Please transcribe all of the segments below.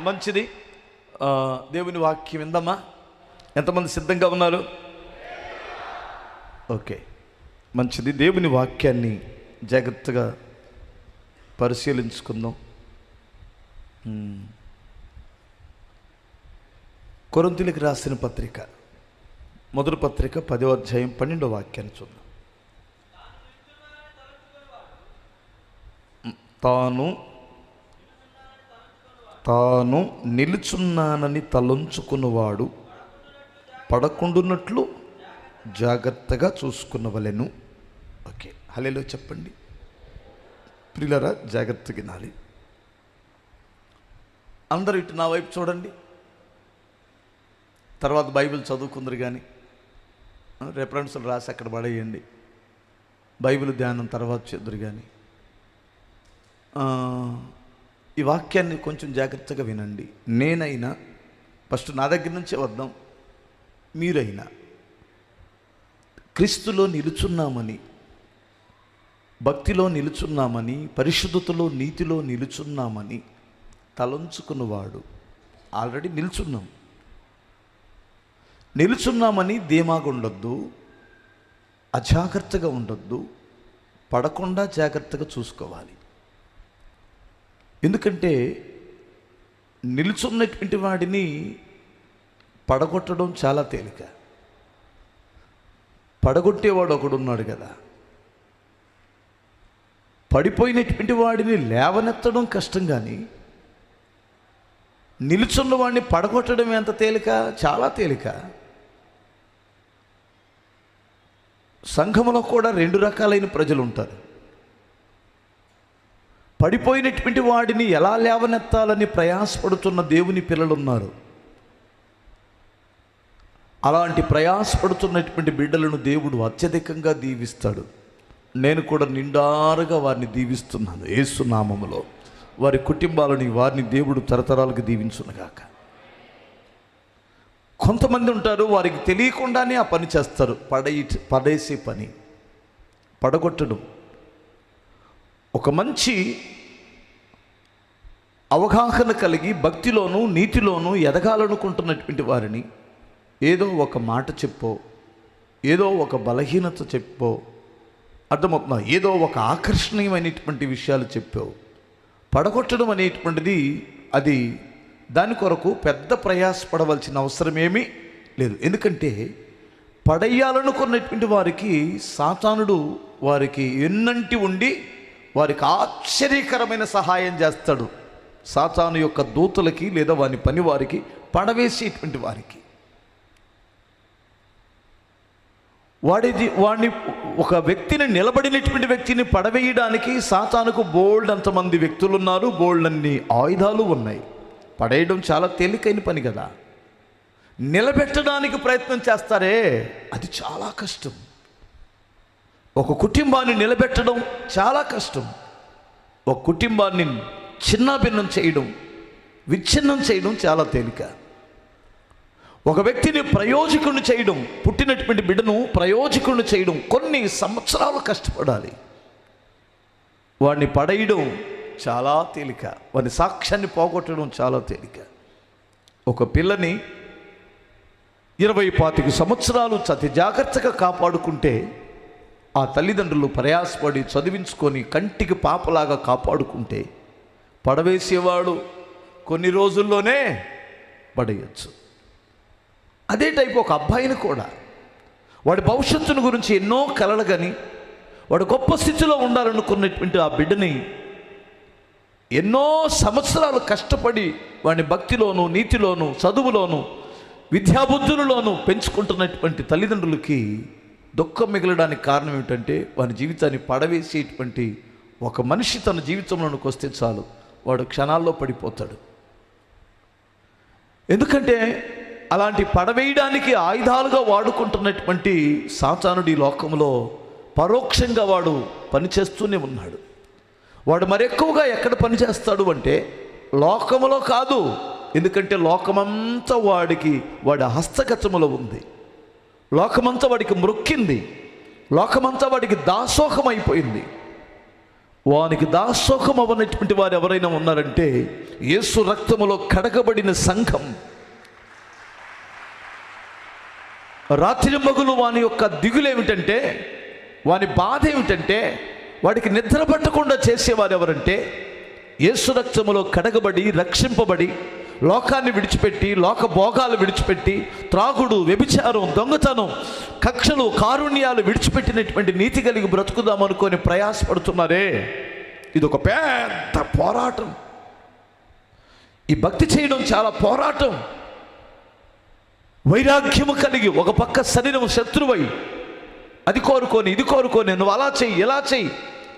మంచిది. దేవుని వాక్యం విందమ్మా. ఎంతమంది సిద్ధంగా ఉన్నారు? ఓకే, మంచిది. దేవుని వాక్యాన్ని జాగ్రత్తగా పరిశీలించుకుందాం. కొరింథీయులకు రాసిన పత్రిక, మొదటి పత్రిక 10వ అధ్యాయం 12వ వాక్యాన్ని చూద్దాం. తాను నిలుచున్నానని తలంచుకున్నవాడు పడకుండునట్లు జాగ్రత్తగా చూసుకున్నవలెను. ఓకే, హల్లెలూయా చెప్పండి. ప్రియులారా, జాగ్రత్తగా వినాలి. అందరూ ఇటు నా వైపు చూడండి. తర్వాత బైబిల్ చదువుకుందరు కానీ రెఫరెన్సులు రాసి అక్కడ పడేయండి. బైబిల్ ధ్యానం తర్వాత చేద్దరు కానీ ఈ వాక్యాన్ని కొంచెం జాగ్రత్తగా వినండి. నేనైనా ఫస్ట్ నా దగ్గర నుంచే వద్దాం. మీరైనా క్రీస్తులో నిలుచున్నామని, భక్తిలో నిలుచున్నామని, పరిశుద్ధతలో నీతిలో నిలుచున్నామని తలంచుకున్నవాడు ఆల్రెడీ నిలుచున్నామని ధీమాగా ఉండొద్దు, అజాగ్రత్తగా ఉండొద్దు, పడకుండా జాగ్రత్తగా చూసుకోవాలి. ఎందుకంటే నిలుచున్నటువంటి వాడిని పడగొట్టడం చాలా తేలిక. పడగొట్టేవాడు ఒకడున్నాడు కదా. పడిపోయినటువంటి వాడిని లేవనెత్తడం కష్టం, కానీ నిలుచున్న వాడిని పడగొట్టడం ఎంత తేలిక, చాలా తేలిక. సంఘములో కూడా 2 రకాలైన ప్రజలు ఉంటారు. పడిపోయినటువంటి వాడిని ఎలా లేవనెత్తాలని ప్రయాసపడుతున్న దేవుని పిల్లలు ఉన్నారు. అలాంటి ప్రయాసపడుతున్నటువంటి బిడ్డలను దేవుడు అత్యధికంగా దీవిస్తాడు. నేను కూడా నిండారుగా వారిని దీవిస్తున్నాను యేసు నామములో. వారి కుటుంబాలని, వారిని దేవుడు తరతరాలకు దీవించునుగాక. కొంతమంది ఉంటారు, వారికి తెలియకుండానే ఆ పని చేస్తారు. పడేసే పని, పడగొట్టడం. ఒక మంచి అవగాహన కలిగి భక్తిలోనూ నీతిలోనూ ఎదగాలనుకుంటున్నటువంటి వారిని ఏదో ఒక మాట చెప్పో, ఏదో ఒక బలహీనత చెప్పో, అర్థమవుతుందా, ఏదో ఒక ఆకర్షణీయమైనటువంటి విషయాలు చెప్పో పడగొట్టడం అనేటువంటిది, అది దాని కొరకు పెద్ద ప్రయాసపడవలసిన అవసరం ఏమీ లేదు. ఎందుకంటే పడేయాలనుకున్నటువంటి వారికి సాతానుడు వారికి ఎన్నంటి ఉండి వారికి ఆశ్చర్యకరమైన సహాయం చేస్తాడు. సాతాను యొక్క దూతలకి లేదా వాని పని వారికి, పడవేసేటువంటి వారికి. వాడిని ఒక వ్యక్తిని, నిలబడినటువంటి వ్యక్తిని పడవేయడానికి సాతానుకు బోల్డ్ అంతమంది వ్యక్తులు ఉన్నారు, బోల్డ్ అన్ని ఆయుధాలు ఉన్నాయి. పడేయడం చాలా తేలికైన పని కదా. నిలబెట్టడానికి ప్రయత్నం చేస్తారే, అది చాలా కష్టం. ఒక కుటుంబాన్ని నిలబెట్టడం చాలా కష్టం. ఒక కుటుంబాన్ని చిన్నాభిన్నం చేయడం, విచ్ఛిన్నం చేయడం చాలా తేలిక. ఒక వ్యక్తిని ప్రయోజకుడిని చేయడం, పుట్టినటువంటి బిడ్డను ప్రయోజకుడిని చేయడం కొన్ని సంవత్సరాలు కష్టపడాలి. వాడిని పడేయడం చాలా తేలిక. వాని సాక్ష్యాన్ని పోగొట్టడం చాలా తేలిక. ఒక పిల్లని 20-25 సంవత్సరాలు అతి జాగ్రత్తగా కాపాడుకుంటే, ఆ తల్లిదండ్రులు ప్రయాసపడి చదివించుకొని కంటికి పాపలాగా కాపాడుకుంటే, పడవేసేవాడు కొన్ని రోజుల్లోనే పడేయచ్చు. అదే టైపు ఒక అబ్బాయిని కూడా, వాడి భవిష్యత్తును గురించి ఎన్నో కలలు కానీ, వాడు గొప్ప స్థితిలో ఉండాలనుకున్నటువంటి ఆ బిడ్డని ఎన్నో సంవత్సరాలు కష్టపడి వాడిని భక్తిలోను, నీతిలోను, చదువులోను, విద్యాబుద్ధులలోనూ పెంచుకుంటున్నటువంటి తల్లిదండ్రులకి దుఃఖం మిగలడానికి కారణం ఏమిటంటే, వాని జీవితాన్ని పడవేసేటువంటి ఒక మనిషి తన జీవితంలోనికి వస్తే చాలు, వాడు క్షణాల్లో పడిపోతాడు. ఎందుకంటే అలాంటి పడవేయడానికి ఆయుధాలుగా వాడుకుంటున్నటువంటి సాతానుడు ఈ లోకంలో పరోక్షంగా వాడు పనిచేస్తూనే ఉన్నాడు. వాడు మరెక్కువగా ఎక్కడ పనిచేస్తాడు అంటే లోకములో కాదు. ఎందుకంటే లోకమంతా వాడి హస్తగతములో ఉంది. లోకమంతా వాడికి మ్రొక్కింది. లోకమంతా వాడికి దాసోహం అయిపోయింది. వానికి దాసోహం అవ్వనటువంటి వారు ఎవరైనా ఉన్నారంటే యేసు రక్తములో కడగబడిన సంఘం. రాత్రి మగులు వాని యొక్క దిగులేమిటంటే, వాని బాధ ఏమిటంటే, వాడికి నిద్ర పట్టకుండా చేసేవారు ఎవరంటే యేసు రక్తములో కడగబడి రక్షింపబడి లోకాన్ని విడిచిపెట్టి, లోక భోగాలు విడిచిపెట్టి, త్రాగుడు, వ్యభిచారం, దొంగతనం, కక్షలు, కారుణ్యాలు విడిచిపెట్టినటువంటి నీతి కలిగి బ్రతుకుదామనుకొని ప్రయాసపడుతున్నారే. ఇది ఒక పెద్ద పోరాటం. ఈ భక్తి చేయడం చాలా పోరాటం. వైరాగ్యము కలిగి ఒక పక్క శరీరం శత్రువై అది కోరుకొని ఇది కోరుకొని నువ్వు అలా చెయ్యి ఇలా చెయ్యి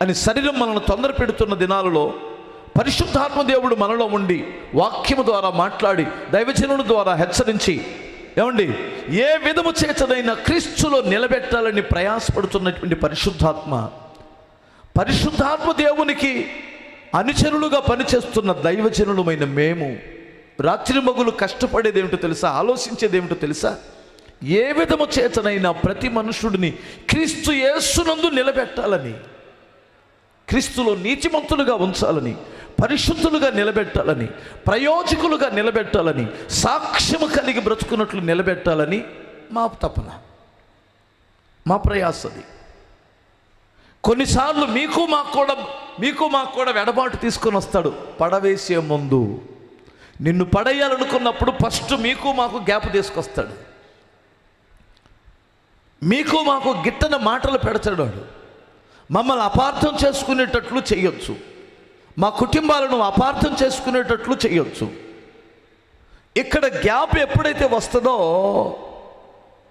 అని శరీరం మనల్ని తొందర పెడుతున్న దినాలలో పరిశుద్ధాత్మ దేవుడు మనలో ఉండి వాక్యము ద్వారా మాట్లాడి దైవజనుల ద్వారా హెచ్చరించి, ఏమండి, ఏ విధము చేతనైనా క్రీస్తులో నిలబెట్టాలని ప్రయాసపడుతున్నటువంటి పరిశుద్ధాత్మ దేవునికి అనుచరులుగా పనిచేస్తున్న దైవజనులమైన మేము రాత్రి మగులు కష్టపడేది ఏమిటో తెలుసా? ఆలోచించేది ఏమిటో తెలుసా? ఏ విధము చేతనైనా ప్రతి మనుషుడిని క్రీస్తు యేసునందు నిలబెట్టాలని, క్రీస్తులో నీతిమంతులుగా ఉంచాలని, పరిశుద్ధులుగా నిలబెట్టాలని, ప్రయోజకులుగా నిలబెట్టాలని, సాక్ష్యము కలిగి బ్రతుకున్నట్లు నిలబెట్టాలని మా తపన, మా ప్రయాసది. కొన్నిసార్లు మీకు మాకు కూడా ఎడబాటు తీసుకొని వస్తాడు. పడవేసే ముందు నిన్ను పడేయాలనుకున్నప్పుడు ఫస్ట్ మీకు మాకు గ్యాప్ తీసుకొస్తాడు. మీకు మాకు గిట్టన మాటలు పెడతాడు. మమ్మల్ని అపార్థం చేసుకునేటట్లు చేయొచ్చు, మా కుటుంబాలను అపార్థం చేసుకునేటట్లు చేయొచ్చు. ఇక్కడ గ్యాప్ ఎప్పుడైతే వస్తుందో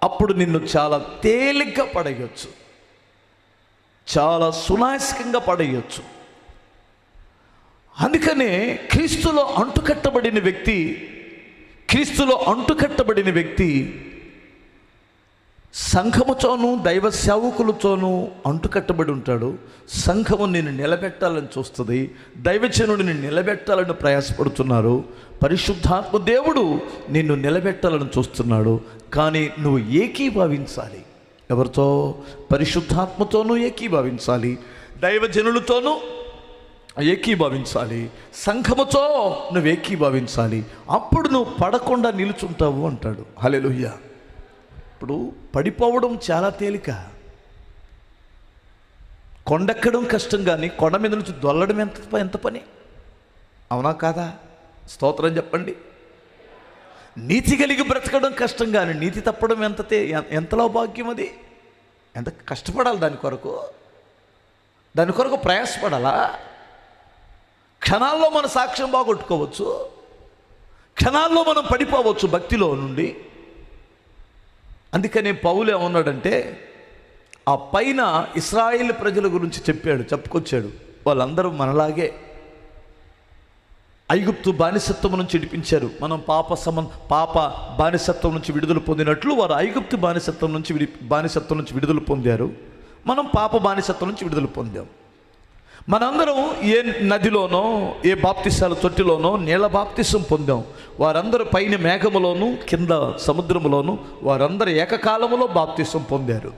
అప్పుడు నిన్ను చాలా తేలిగ్గా పడేయచ్చు, చాలా సునాయాసంగా పడేయచ్చు. అందుకనే క్రీస్తులో అంటుకట్టబడిన వ్యక్తి సంఘముతోనూ దైవ సేవకులతోనూ అంటుకట్టబడి ఉంటాడు. సంఘము నిన్ను నిలబెట్టాలని చూస్తుంది, దైవజనుడిని నిలబెట్టాలని ప్రయాసపడుతున్నారు. పరిశుద్ధాత్మ దేవుడు నిన్ను నిలబెట్టాలని చూస్తున్నాడు. కానీ నువ్వు ఏకీభవించాలి. ఎవరితో? పరిశుద్ధాత్మతోనూ ఏకీభవించాలి, దైవజనులతోనూ ఏకీభవించాలి, సంఘముతో నువ్వు ఏకీభవించాలి. అప్పుడు నువ్వు పడకుండా నిలుచుంటావు అంటాడు. హల్లెలూయా. ఇప్పుడు పడిపోవడం చాలా తేలిక, కొండెక్కడం కష్టం, కానీ కొండ మీద నుంచి దొల్లడం ఎంత పని, అవునా కాదా? స్తోత్రం చెప్పండి. నీతి కలిగి బ్రతకడం కష్టం, కానీ నీతి తప్పడం ఎంతలో భాగ్యం. అది ఎంత కష్టపడాలి, దాని కొరకు ప్రయాసపడాలా? క్షణాల్లో మన సాక్ష్యం బాగొట్టుకోవచ్చు, క్షణాల్లో మనం పడిపోవచ్చు భక్తిలో నుండి. అందుకనే పౌలు ఏమన్నాడంటే, ఆ పైన ఇశ్రాయేలు ప్రజల గురించి చెప్పుకొచ్చాడు. వాళ్ళందరూ మనలాగే ఐగుప్తు బానిసత్వం నుంచి విడిపించారు. మనం పాప బానిసత్వం నుంచి విడుదల పొందినట్లు వారు ఐగుప్తు బానిసత్వం నుంచి విడుదల పొందారు. మనం పాప బానిసత్వం నుంచి విడుదల పొందాం. మనందరం ఏ నదిలోనో ఏ బాప్తిసాల తొట్టిలోనో నీళ్ళ బాప్తిసం పొందాం. వారందరూ పైన మేఘములోను కింద సముద్రములోను వారందరూ ఏకకాలములో బాప్తిసం పొందారు.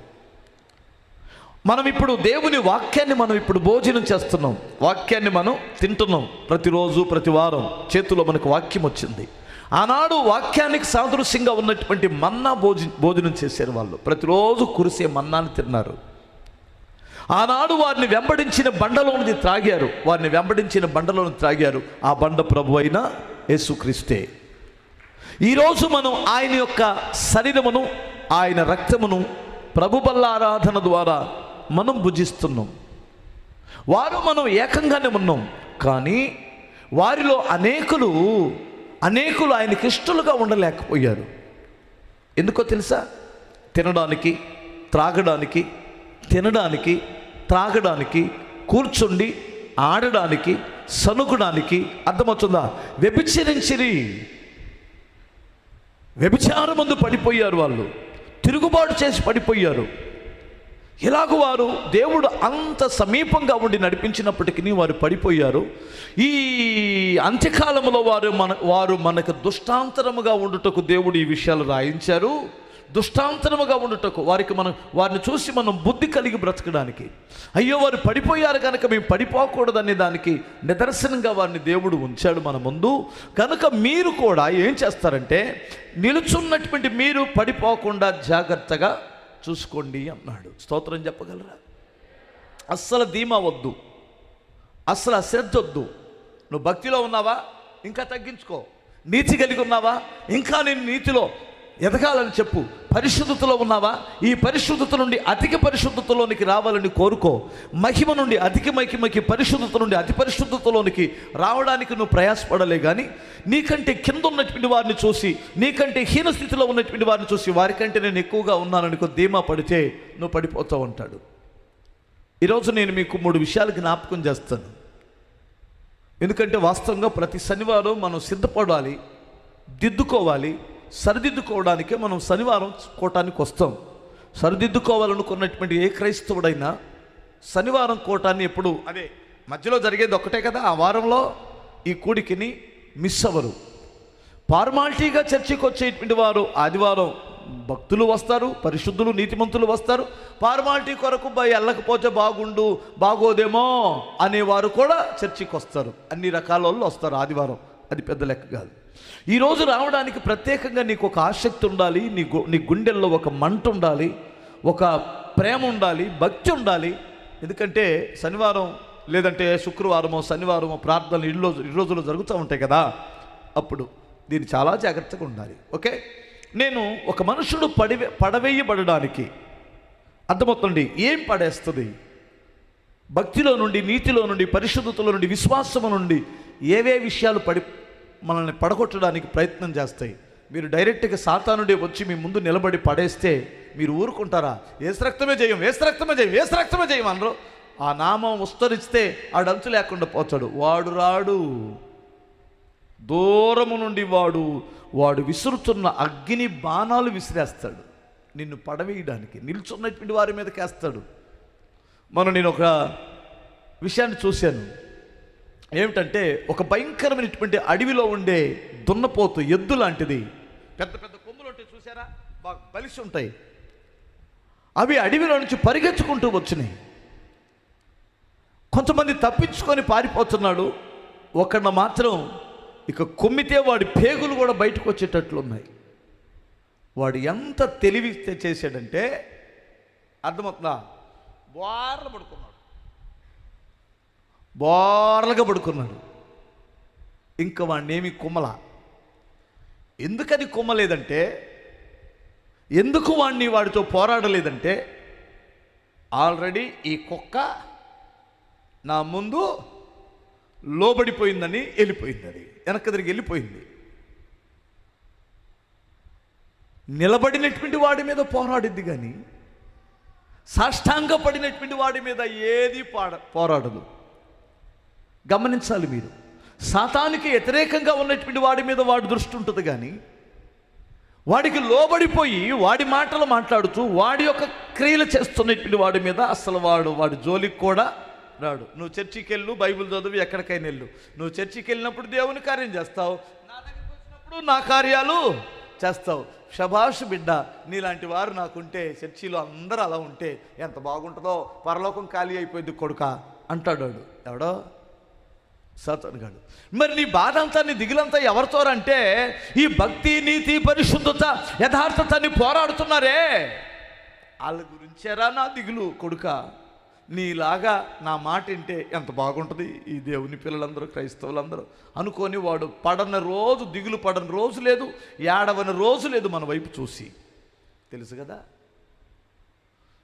మనం ఇప్పుడు దేవుని వాక్యాన్ని మనం ఇప్పుడు భోజనం చేస్తున్నాం, వాక్యాన్ని మనం తింటున్నాం. ప్రతిరోజు ప్రతి వారం చేతిలో మనకు వాక్యం వచ్చింది. ఆనాడు వాక్యానికి సాదృశ్యంగా ఉన్నటువంటి మన్నా భోజనం చేశారు వాళ్ళు. ప్రతిరోజు కురిసే మన్నాను తిన్నారు. ఆనాడు వారిని వెంబడించిన బండలోని త్రాగారు. ఆ బండ ప్రభు అయిన యేసుక్రీస్తే. ఈరోజు మనం ఆయన యొక్క శరీరమును, ఆయన రక్తమును ప్రభు బల్ల ఆరాధన ద్వారా మనం భుజిస్తున్నాం. వారు మనం ఏకంగానే ఉన్నాం, కానీ వారిలో అనేకులు ఆయనకి ఇష్టలుగా ఉండలేకపోయారు. ఎందుకో తెలుసా? తినడానికి, త్రాగడానికి, కూర్చుండి ఆడడానికి, సనుకడానికి, అర్థమవుతుందా? వ్యభిచారమందు పడిపోయారు. వాళ్ళు తిరుగుబాటు చేసి పడిపోయారు. ఇలాగ వారు దేవుడు అంత సమీపంగా ఉండి నడిపించినప్పటికీ వారు పడిపోయారు. ఈ అంత్యకాలంలో వారు మనకు దుష్టాంతరముగా ఉండుటకు దేవుడు ఈ విషయాలు రాయించారు. దుష్టాంతరముగా ఉండుటకు, వారిని చూసి మనం బుద్ధి కలిగి బ్రతకడానికి, అయ్యో వారు పడిపోయారు కనుక మేము పడిపోకూడదనే దానికి నిదర్శనంగా వారిని దేవుడు ఉంచాడు మన ముందు. కనుక మీరు కూడా ఏం చేస్తారంటే, నిలుచున్నటువంటి మీరు పడిపోకుండా జాగ్రత్తగా చూసుకోండి అన్నాడు. స్తోత్రం చెప్పగలరా? అస్సలు ధీమా వద్దు, అస్సలు అశ్రద్ధ వద్దు. నువ్వు భక్తిలో ఉన్నావా, ఇంకా తగ్గించుకో. నీతి కలిగి ఉన్నావా, ఇంకా నేను నీతిలో ఎదగాలని చెప్పు. పరిశుద్ధతలో ఉన్నావా, ఈ పరిశుద్ధత నుండి అధిక పరిశుద్ధతలోనికి రావాలని కోరుకో. మహిమ నుండి అధిక మహిమకి, పరిశుద్ధత నుండి అతి పరిశుద్ధతలోనికి రావడానికి నువ్వు ప్రయాసపడలే కానీ, నీకంటే కింద ఉన్నటువంటి వారిని చూసి, నీకంటే హీన స్థితిలో ఉన్నటువంటి వారిని చూసి, వారికంటే నేను ఎక్కువగా ఉన్నాననుకో ధీమా పడితే నువ్వు పడిపోతూ ఉంటాడు. ఈరోజు నేను మీకు 3 విషయాలు జ్ఞాపకం చేస్తాను. ఎందుకంటే వాస్తవంగా ప్రతి శనివారం మనం సిద్ధపడాలి, దిద్దుకోవాలి. సరిదిద్దుకోవడానికే మనం శనివారం కూటానికి వస్తాం. సరిదిద్దుకోవాలనుకున్నటువంటి ఏ క్రైస్తవుడైనా శనివారం కూటాన్ని ఎప్పుడు అదే మధ్యలో జరిగేది ఒక్కటే కదా, ఆ వారంలో ఈ కూడికిని మిస్ అవ్వరు. ఫార్మాలిటీగా చర్చికి వచ్చేటువంటి వారు ఆదివారం భక్తులు వస్తారు, పరిశుద్ధులు నీతిమంతులు వస్తారు. ఫార్మాలిటీ కొరకు వెళ్ళకపోతే బాగోదేమో అనేవారు కూడా చర్చికి వస్తారు. అన్ని రకాల వాళ్ళు వస్తారు ఆదివారం, అది పెద్ద లెక్క కాదు. ఈరోజు రావడానికి ప్రత్యేకంగా నీకు ఒక ఆసక్తి ఉండాలి, నీ గుండెల్లో ఒక మంట ఉండాలి, ఒక ప్రేమ ఉండాలి, భక్తి ఉండాలి. ఎందుకంటే శనివారం లేదంటే శుక్రవారమో శనివారమో ప్రార్థనలు ఈ రోజులు జరుగుతూ ఉంటాయి కదా, అప్పుడు దీన్ని చాలా జాగ్రత్తగా ఉండాలి. ఓకే, నేను ఒక మనుషుడు పడవేయబడడానికి అర్థమవుతుంది ఏం పడేస్తుంది, భక్తిలో నుండి, నీతిలో నుండి, పరిశుద్ధతలో నుండి, విశ్వాసము నుండి ఏవే విషయాలు మనల్ని పడగొట్టడానికి ప్రయత్నం చేస్తాయి. మీరు డైరెక్ట్గా సాతానుడే వచ్చి మీ ముందు నిలబడి పడేస్తే మీరు ఊరుకుంటారా? ఏసు రక్తమే జయం, ఏసు రక్తమే జయం, ఏసు రక్తమే జయం అనరు. ఆ నామం ఉస్తరిస్తే ఆడంతు లేకుండా పోతాడు. వాడు రాడు, దూరము నుండి వాడు విసురుతున్న అగ్ని బాణాలు విసిరేస్తాడు నిన్ను పడవేయడానికి, నిల్చున్నటువంటి వారి మీదకి వేస్తాడు. నేను ఒక విషయాన్ని చూశాను. ఏమిటంటే, ఒక భయంకరమైనటువంటి అడవిలో ఉండే దున్నపోతు, ఎద్దు లాంటిది, పెద్ద పెద్ద కొమ్ములు ఉంటాయి చూసారా, బాగా బలిసి ఉంటాయి. అవి అడవిలో నుంచి పరిగెత్తుకుంటూ వచ్చినాయి. కొంతమంది తప్పించుకొని పారిపోతున్నాడు, ఒకడిని మాత్రం ఇక కొమ్మితే వాడి పేగులు కూడా బయటకు వచ్చేటట్లున్నాయి. వాడు ఎంత తెలివి చేశాడంటే అర్థమవుతుందా, బోర్లగా పడుకున్నాడు. ఇంకా వాడినేమి కుమ్మల. ఎందుకని కుమ్మలేదంటే, ఎందుకు వాడితో పోరాడలేదంటే, ఆల్రెడీ ఈ కుక్క నా ముందు లోబడిపోయిందని వెళ్ళిపోయింది. అది వెనక్కి తిరిగి వెళ్ళిపోయింది. నిలబడినటువంటి వాడి మీద పోరాడిద్ది కానీ సాష్టాంగపడినటువంటి వాడి మీద ఏది పోరాడదు. గమనించాలి మీరు. సాతానికి వ్యతిరేకంగా ఉన్నటువంటి వాడి మీద వాడి దృష్టి ఉంటుంది కానీ, వాడికి లోబడిపోయి వాడి మాటలు మాట్లాడుతూ వాడి యొక్క క్రియలు చేస్తున్నటువంటి వాడి మీద అసలు వాడి జోలికి కూడా రాడు. నువ్వు చర్చికి వెళ్ళు, బైబిల్ చదువు, ఎక్కడికైనా వెళ్ళు. నువ్వు చర్చికి వెళ్ళినప్పుడు దేవుని కార్యం చేస్తావు, నా దగ్గరికి వచ్చినప్పుడు నా కార్యాలు చేస్తావు. శభాష్ బిడ్డ, నీలాంటి వారు నాకుంటే, చర్చిలో అందరూ అలా ఉంటే ఎంత బాగుంటుందో, పరలోకం ఖాళీ అయిపోయింది కొడుక అంటాడు. ఎవడో సాతాను గాడు. మరి నీ బాధ అంతా, నీ దిగులంతా ఎవరితో అంటే, ఈ భక్తి, నీతి, పరిశుద్ధత, యథార్థతని పోరాడుతున్నారే వాళ్ళ గురించేరా నా దిగులు కొడుక. నీలాగా నా మాట వింటే ఎంత బాగుంటుంది ఈ దేవుని పిల్లలందరూ, క్రైస్తవులందరూ అనుకొని వాడు పడని రోజు, దిగులు పడని రోజు లేదు, ఏడవని రోజు లేదు మన వైపు చూసి. తెలుసు కదా,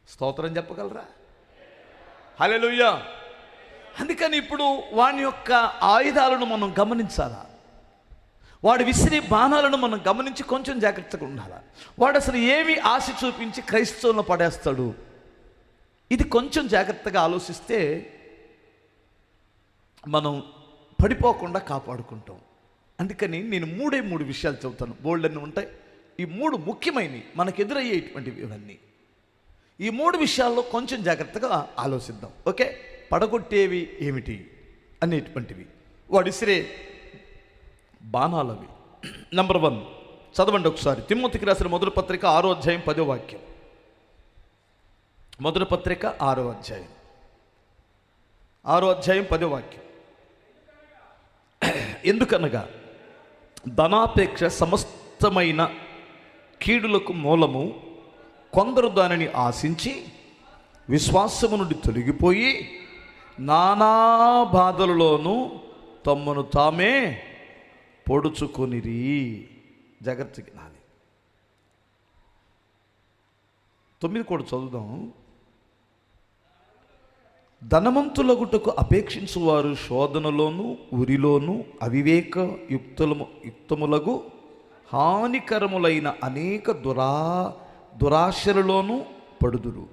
స్తోత్రం చెప్పగలరా? హల్లెలూయా. అందుకని ఇప్పుడు వాని యొక్క ఆయుధాలను మనం గమనించాలా, వాడు విసిరి బాణాలను మనం గమనించి కొంచెం జాగ్రత్తగా ఉండాలా. వాడు అసలు ఏమి ఆశ చూపించి క్రైస్తవులను పడేస్తాడు, ఇది కొంచెం జాగ్రత్తగా ఆలోచిస్తే మనం పడిపోకుండా కాపాడుకుంటాం. అందుకని నేను 3 విషయాలు చెబుతాను. బోల్డ్ అన్నీ ఉంటాయి. ఈ 3 ముఖ్యమైనవి మనకు ఎదురయ్యేటువంటివి. ఇవన్నీ ఈ 3 విషయాల్లో కొంచెం జాగ్రత్తగా ఆలోచిద్దాం. ఓకే, పడగొట్టేవి ఏమిటి అనేటువంటివి, వాడిసిరే బాణాలవి. నంబర్ 1, చదవండి ఒకసారి. తిమోతికి రాసిన మొదటి పత్రిక 6వ అధ్యాయం 10వ వాక్యం. మొదటి పత్రిక 6వ అధ్యాయం 10వ వాక్యం. ఎందుకనగా ధనాపేక్ష సమస్తమైన కీడులకు మూలము, కొందరు దానిని ఆశించి విశ్వాసము నుండి తొలగిపోయి నానా బాధలలోనూ తమ్మును తామే పొడుచుకొనిరి. జాగ్రత్తగా నాది 9 కూడా చదువుదాం. ధనవంతులగుటకు అపేక్షించువారు శోధనలోను ఉరిలోను అవివేక యుక్తములగు హానికరములైన అనేక దురాశలలోనూ పడుదురు.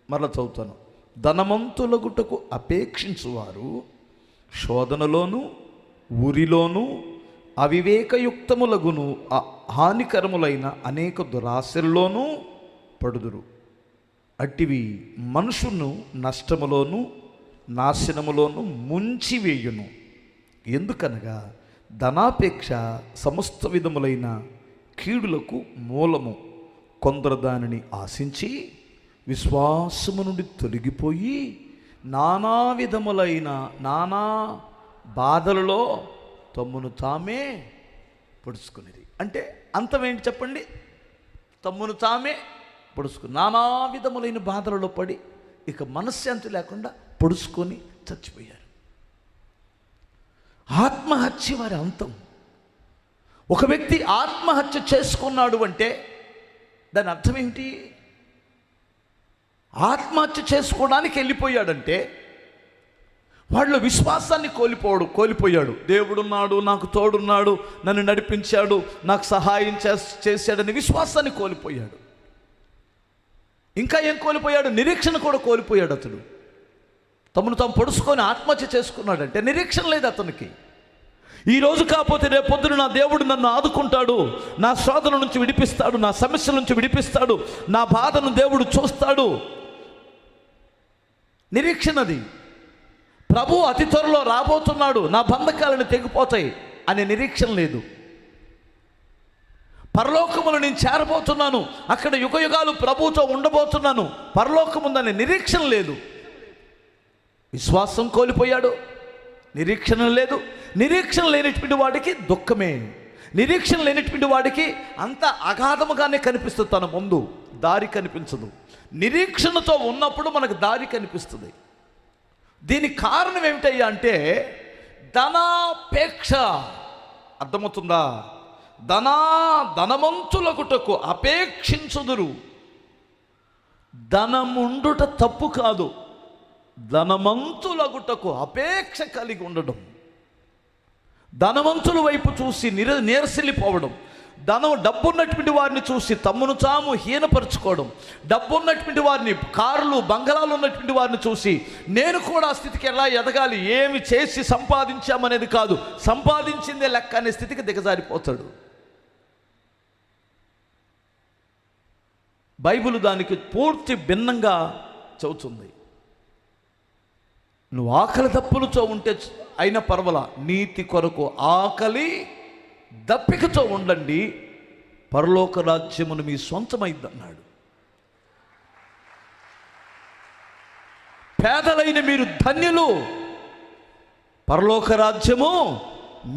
మరలా చదువుతాను. ధనవంతులగుటకు అపేక్షించువారు శోధనలోను ఉరిలోను అవివేకయుక్తములగును హానికరములైన అనేక దురాశల్లోనూ పడుదురు. అట్టివి మనుషును నష్టములోను నాశనములోను ముంచివేయును. ఎందుకనగా ధనాపేక్ష సమస్త విధములైన కీడులకు మూలము, కొందరు దానిని ఆశించి విశ్వాసము నుండి తొలగిపోయి నానా విధములైన నానా బాధలలో తమ్మును తామే పొడుచుకునేది. అంటే అంతమేంటి చెప్పండి? తమ్మును తామే పొడుచుకుని నానా విధములైన బాధలలో పడి ఇక మనశ్శాంతి లేకుండా పొడుచుకొని చచ్చిపోయారు. ఆత్మహత్య వారి అంతం. ఒక వ్యక్తి ఆత్మహత్య చేసుకున్నాడు అంటే దాని అర్థం ఏంటి? ఆత్మహత్య చేసుకోవడానికి వెళ్ళిపోయాడంటే వాళ్ళు విశ్వాసాన్ని కోల్పోయాడు. దేవుడున్నాడు, నాకు తోడున్నాడు, నన్ను నడిపించాడు, నాకు సహాయం చేశాడని విశ్వాసాన్ని కోల్పోయాడు. ఇంకా ఏం కోల్పోయాడు? నిరీక్షణ కూడా కోల్పోయాడు. అతడు తమను తాము పొడుచుకొని ఆత్మహత్య చేసుకున్నాడంటే నిరీక్షణ లేదు అతనికి. ఈరోజు కాకపోతే రేపు పొద్దున నా దేవుడు నన్ను ఆదుకుంటాడు, నా శోధన నుంచి విడిపిస్తాడు, నా సమస్యల నుంచి విడిపిస్తాడు, నా బాధను దేవుడు చూస్తాడు. నిరీక్షణది. ప్రభు అతి త్వరలో రాబోతున్నాడు, నా బంధకాలను తెగిపోతాయి అనే నిరీక్షణ లేదు. పరలోకమును నేను చేరబోతున్నాను, అక్కడ యుగయుగాలు ప్రభుతో ఉండబోతున్నాను, పరలోకముందనే నిరీక్షణ లేదు. విశ్వాసం కోల్పోయాడు, నిరీక్షణ లేదు. నిరీక్షణ లేనటువంటి వాడికి దుఃఖమే. నిరీక్షణ లేనటువంటి వాడికి అంత అగాధముగానే కనిపిస్తుంది, తన ముందు దారి కనిపించదు. నిరీక్షణతో ఉన్నప్పుడు మనకు దారి కనిపిస్తుంది. దీనికి కారణం ఏమిటయ్యా అంటే ధనాపేక్ష. అర్థమవుతుందా? ధనవంతులగుటకు అపేక్షించుదురు. ధనముండుట తప్పు కాదు, ధనవంతులగుటకు అపేక్ష కలిగి ఉండడం, ధనవంతుల వైపు చూసి నీరసిల్లిపోవడం, డబ్బున్నటువంటి వారిని చూసి తమ్మును తాము హీనపరచుకోవడం, డబ్బున్నటువంటి వారిని, కార్లు బంగళాలు ఉన్నటువంటి వారిని చూసి నేను కూడా ఆ స్థితికి ఎలా ఎదగాలి, ఏమి చేసి సంపాదించామనేది కాదు, సంపాదించిందే లెక్క అనే స్థితికి దిగజారిపోతాడు. బైబిల్ దానికి పూర్తి భిన్నంగా చెబుతుంది. నువ్వు ఆకలి దప్పులతో ఉంటే అయినా పర్వాలా, నీతి కొరకు ఆకలి దప్పికతో ఉండండి, పరలోక రాజ్యమును మీ సొంతమైందన్నాడు. పేదలైన మీరు ధన్యులు, పరలోక రాజ్యము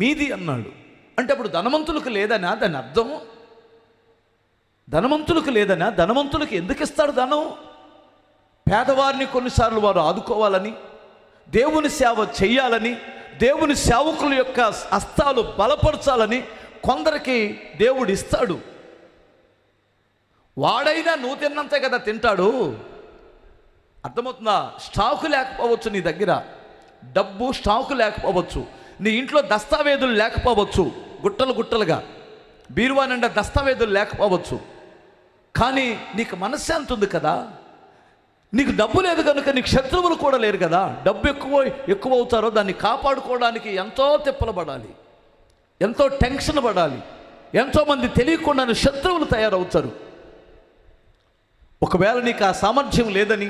మీది అన్నాడు. అంటే అప్పుడు ధనవంతులకు లేదనా దాని అర్థం? ధనవంతులకు లేదనా? ధనవంతులకు ఎందుకు ఇస్తాడు ధనం? పేదవారిని కొన్నిసార్లు వారు ఆదుకోవాలని, దేవుని సేవ చెయ్యాలని, దేవుని సేవకుల యొక్క హస్తాలు బలపరచాలని కొందరికి దేవుడు ఇస్తాడు. వాడైనా నువ్వు తిన్నంతే కదా తింటాడు. అర్థమవుతుందా? స్టాకు లేకపోవచ్చు నీ దగ్గర, డబ్బు స్టాకు లేకపోవచ్చు, నీ ఇంట్లో దస్తావేజులు లేకపోవచ్చు, గుట్టలుగా బీరువా నిండా దస్తావేజులు లేకపోవచ్చు, కానీ నీకు మనశ్శాంతి ఉంది కదా. నీకు డబ్బు లేదు కనుక నీకు శత్రువులు కూడా లేరు కదా. డబ్బు ఎక్కువ అవుతారో దాన్ని కాపాడుకోవడానికి ఎంతో తిప్పలు పడాలి, ఎంతో టెన్షన్ పడాలి, ఎంతోమంది తెలియకుండానే శత్రువులు తయారవుతారు. ఒకవేళ నీకు ఆ సామర్థ్యం లేదని,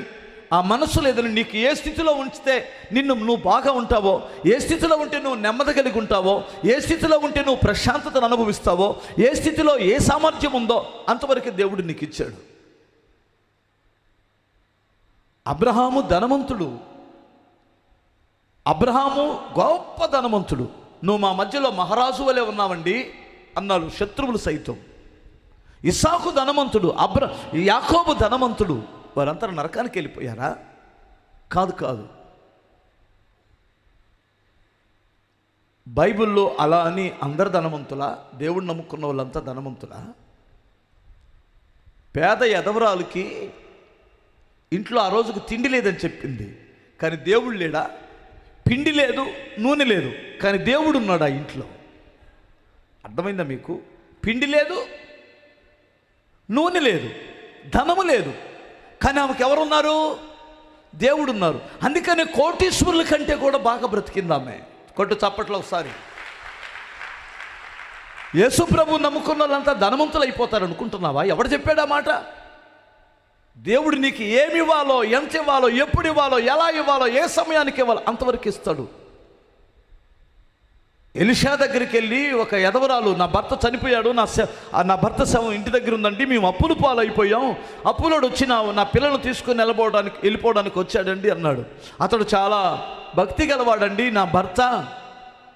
ఆ మనసు లేదని నీకు ఏ స్థితిలో ఉంచితే నువ్వు బాగా ఉంటావో, ఏ స్థితిలో ఉంటే నువ్వు నెమ్మది కలిగి ఉంటావో, ఏ స్థితిలో ఉంటే నువ్వు ప్రశాంతతను అనుభవిస్తావో, ఏ స్థితిలో ఏ సామర్థ్యం ఉందో అంతవరకు దేవుడు నీకు ఇచ్చాడు. అబ్రహాము ధనవంతుడు, అబ్రహాము గొప్ప ధనవంతుడు. నువ్వు మా మధ్యలో మహారాజు వలె ఉన్నావండి అన్నాడు శత్రువులు సైతం. ఇస్సాకు ధనవంతుడు, యాకోబు ధనవంతుడు. వారంతా నరకానికి వెళ్ళిపోయారా? కాదు. బైబిల్లో అలా అని అందరు ధనవంతులా? దేవుడు నమ్ముకున్న వాళ్ళంతా ధనవంతులా? పేద ఎదవరాలకి ఇంట్లో ఆ రోజుకు తిండి లేదని చెప్పింది, కానీ దేవుడు లేడా? పిండి లేదు, నూనె లేదు, కానీ దేవుడు ఉన్నాడు ఆ ఇంట్లో. అర్థమైందా మీకు? పిండి లేదు, నూనె లేదు, ధనము లేదు, కానీ ఆమెకు ఎవరున్నారు? దేవుడు ఉన్నారు. అందుకని కోటీశ్వరుల కంటే కూడా బాగా బ్రతికింది ఆమె. కొట్టు చప్పట్లో ఒకసారి. యేసు ప్రభు నమ్ముకున్న వాళ్ళంతా ధనవంతులు అయిపోతారు అనుకుంటున్నావా? ఎవడు చెప్పాడు ఆ మాట? దేవుడు నీకు ఏమి ఇవ్వాలో, ఎంత ఇవ్వాలో, ఎప్పుడు ఇవ్వాలో, ఎలా ఇవ్వాలో, ఏ సమయానికి ఇవ్వాలో అంతవరకు ఇస్తాడు. ఎలీషా దగ్గరికి వెళ్ళి ఒక ఎదవరాలు, నా భర్త చనిపోయాడు, నా భర్త శవం ఇంటి దగ్గర ఉందండి, మేము అప్పులు పాలైపోయాం, అప్పులోడు వచ్చి నా పిల్లలను తీసుకుని వెళ్ళిపోవడానికి వచ్చాడండి అన్నాడు. అతడు చాలా భక్తి గలవాడండి నా భర్త,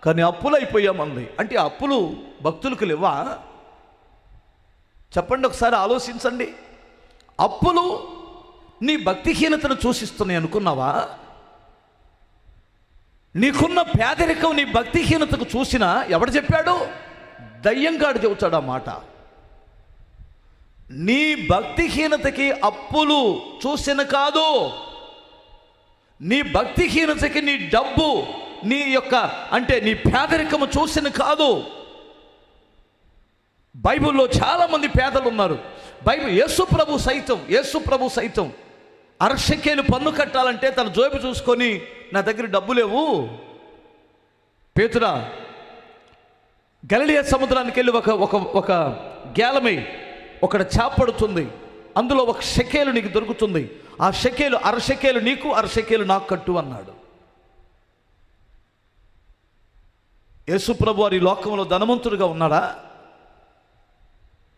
కానీ అప్పులు అయిపోయామంది. అంటే అప్పులు భక్తులకు లేవా? చెప్పండి, ఒకసారి ఆలోచించండి. అప్పులు నీ భక్తిహీనతను సూచిస్తున్నాయి అనుకున్నావా? నీకున్న పేదరికం నీ భక్తిహీనతకు చూసినా ఎవడు చెప్పాడు? దయ్యంగాడు చెబుతాడు ఆ మాట. నీ భక్తిహీనతకి అప్పులు చూసిన కాదు, నీ భక్తిహీనతకి నీ డబ్బు, నీ పేదరికము చూసిన కాదు. బైబిల్లో చాలామంది పేదలు ఉన్నారు. యేసు ప్రభు సైతం అరశకేలు పన్ను కట్టాలంటే తన జోబు చూసుకొని నా దగ్గర డబ్బు లేవు, పేతురా గలిలయ సముద్రానికి వెళ్ళి ఒక గేలమై ఒకటి చేపడుతుంది, అందులో ఒక షెకేలు నీకు దొరుకుతుంది, ఆ షెకేలు అరశకేలు నీకు, అరశకేలు నాకు కట్టు అన్నాడు. యేసు ప్రభు వారి లోకంలో ధనవంతుడిగా ఉన్నాడా?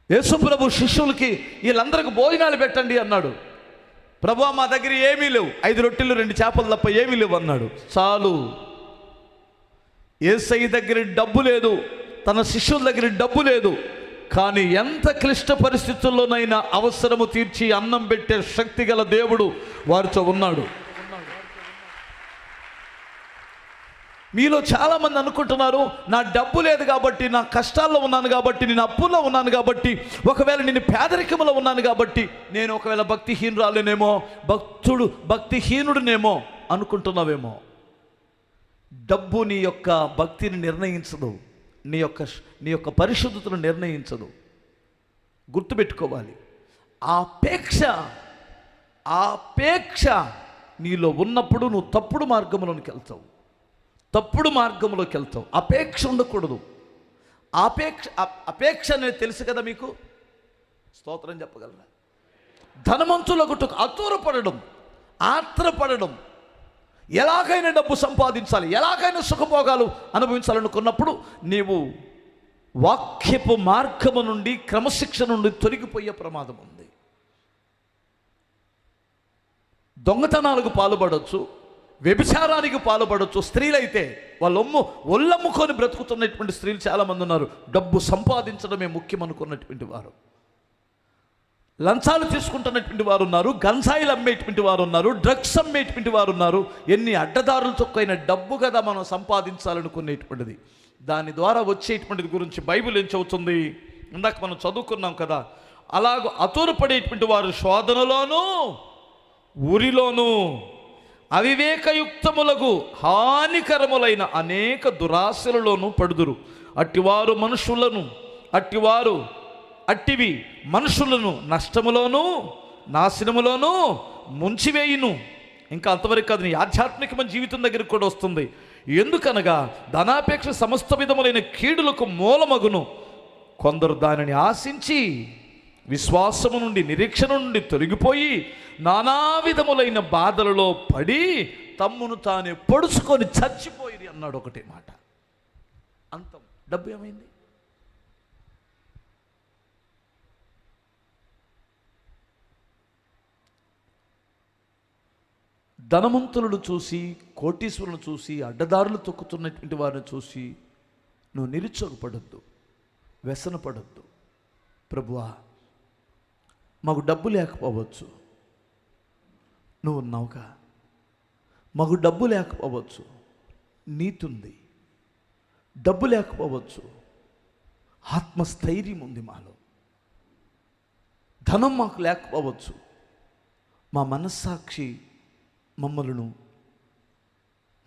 యేసు ప్రభు శిష్యులకి వీళ్ళందరికీ భోజనాలు పెట్టండి అన్నాడు. ప్రభువా మా దగ్గర ఏమీ లేవు, 5 రొట్టెలు 2 చేపలు తప్ప ఏమీ లేవు అన్నాడు. చాలు. యేసయ్య దగ్గర డబ్బు లేదు, తన శిష్యుల దగ్గర డబ్బు లేదు, కానీ ఎంత క్లిష్ట పరిస్థితుల్లోనైనా అవసరము తీర్చి అన్నం పెట్టే శక్తి గల దేవుడు వారితో ఉన్నాడు. మీలో చాలామంది అనుకుంటున్నారు, నా డబ్బు లేదు కాబట్టి, నా కష్టాల్లో ఉన్నాను కాబట్టి, నేను అప్పుల్లో ఉన్నాను కాబట్టి, ఒకవేళ నేను పేదరికంలో ఉన్నాను కాబట్టి నేను ఒకవేళ భక్తిహీనురాలేనేమో, భక్తిహీనుడునేమో అనుకుంటున్నావేమో. డబ్బు నీ యొక్క భక్తిని నిర్ణయించదు, నీ యొక్క పరిశుద్ధతను నిర్ణయించదు. గుర్తుపెట్టుకోవాలి. ఆ అపేక్ష నీలో ఉన్నప్పుడు నువ్వు తప్పుడు మార్గంలోకి వెళ్తావు. అపేక్ష ఉండకూడదు. అపేక్ష అనేది తెలుసు కదా మీకు? స్తోత్రం చెప్పగలరా? ధనవంతులగుటకు ఆత్రపడడం, ఎలాగైనా డబ్బు సంపాదించాలి, ఎలాగైనా సుఖభోగాలు అనుభవించాలనుకున్నప్పుడు నీవు వాక్యపు మార్గము నుండి, క్రమశిక్షణ నుండి తొలగిపోయే ప్రమాదం ఉంది. దొంగతనాలకు పాల్పడవచ్చు, వ్యభిచారానికి పాల్పడవచ్చు. స్త్రీలైతే ఒళ్ళమ్ముకొని బ్రతుకుతున్నటువంటి స్త్రీలు చాలామంది ఉన్నారు. డబ్బు సంపాదించడమే ముఖ్యం అనుకున్నటువంటి వారు, లంచాలు తీసుకుంటున్నటువంటి వారు ఉన్నారు, గంజాయిలు అమ్మేటువంటి వారు ఉన్నారు, డ్రగ్స్ అమ్మేటువంటి వారు ఉన్నారు. ఎన్ని అడ్డదారులు చొక్కైన డబ్బు కదా మనం సంపాదించాలనుకునేటువంటిది. దాని ద్వారా వచ్చేటువంటిది గురించి బైబిల్ ఏం చెబుతుంది? ఇందాక మనం చదువుకున్నాం కదా. అలాగ అతూరపడేటువంటి వారు శోధనలోనూ ఊరిలోనూ అవివేకయుక్తములకు హానికరములైన అనేక దురాశలలోనూ పడుదురు. అట్టివి మనుషులను నష్టములోనూ నాశనములోనూ ముంచివేయును. ఇంకా అంతవరకు కాదు, నీ ఆధ్యాత్మికమైన జీవితం దగ్గరికి కూడా వస్తుంది. ఎందుకనగా ధనాపేక్ష సమస్త విధములైన కీడులకు మూలమగును. కొందరు దానిని ఆశించి విశ్వాసము నుండి, నిరీక్షణ నుండి తొలగిపోయి నానా విధములైన బాధలలో పడి తమ్మును తానే పొడుచుకొని చచ్చిపోయి అన్నాడు. ఒకటే మాట, అంతం. డబ్బు ఏమైంది? ధనవంతులను చూసి, కోటీశ్వరులను చూసి, అడ్డదారులు తొక్కుతున్నటువంటి వారిని చూసి నువ్వు నిరుత్సాహపడొద్దు, వ్యసనపడొద్దు. ప్రభువా, మాకు డబ్బు లేకపోవచ్చు, నువ్వు ఉన్నావుగా. మాకు డబ్బు లేకపోవచ్చు, నీతుంది. డబ్బు లేకపోవచ్చు, ఆత్మస్థైర్యం ఉంది మాలో. ధనం మాకు లేకపోవచ్చు, మా మనస్సాక్షి మమ్మలను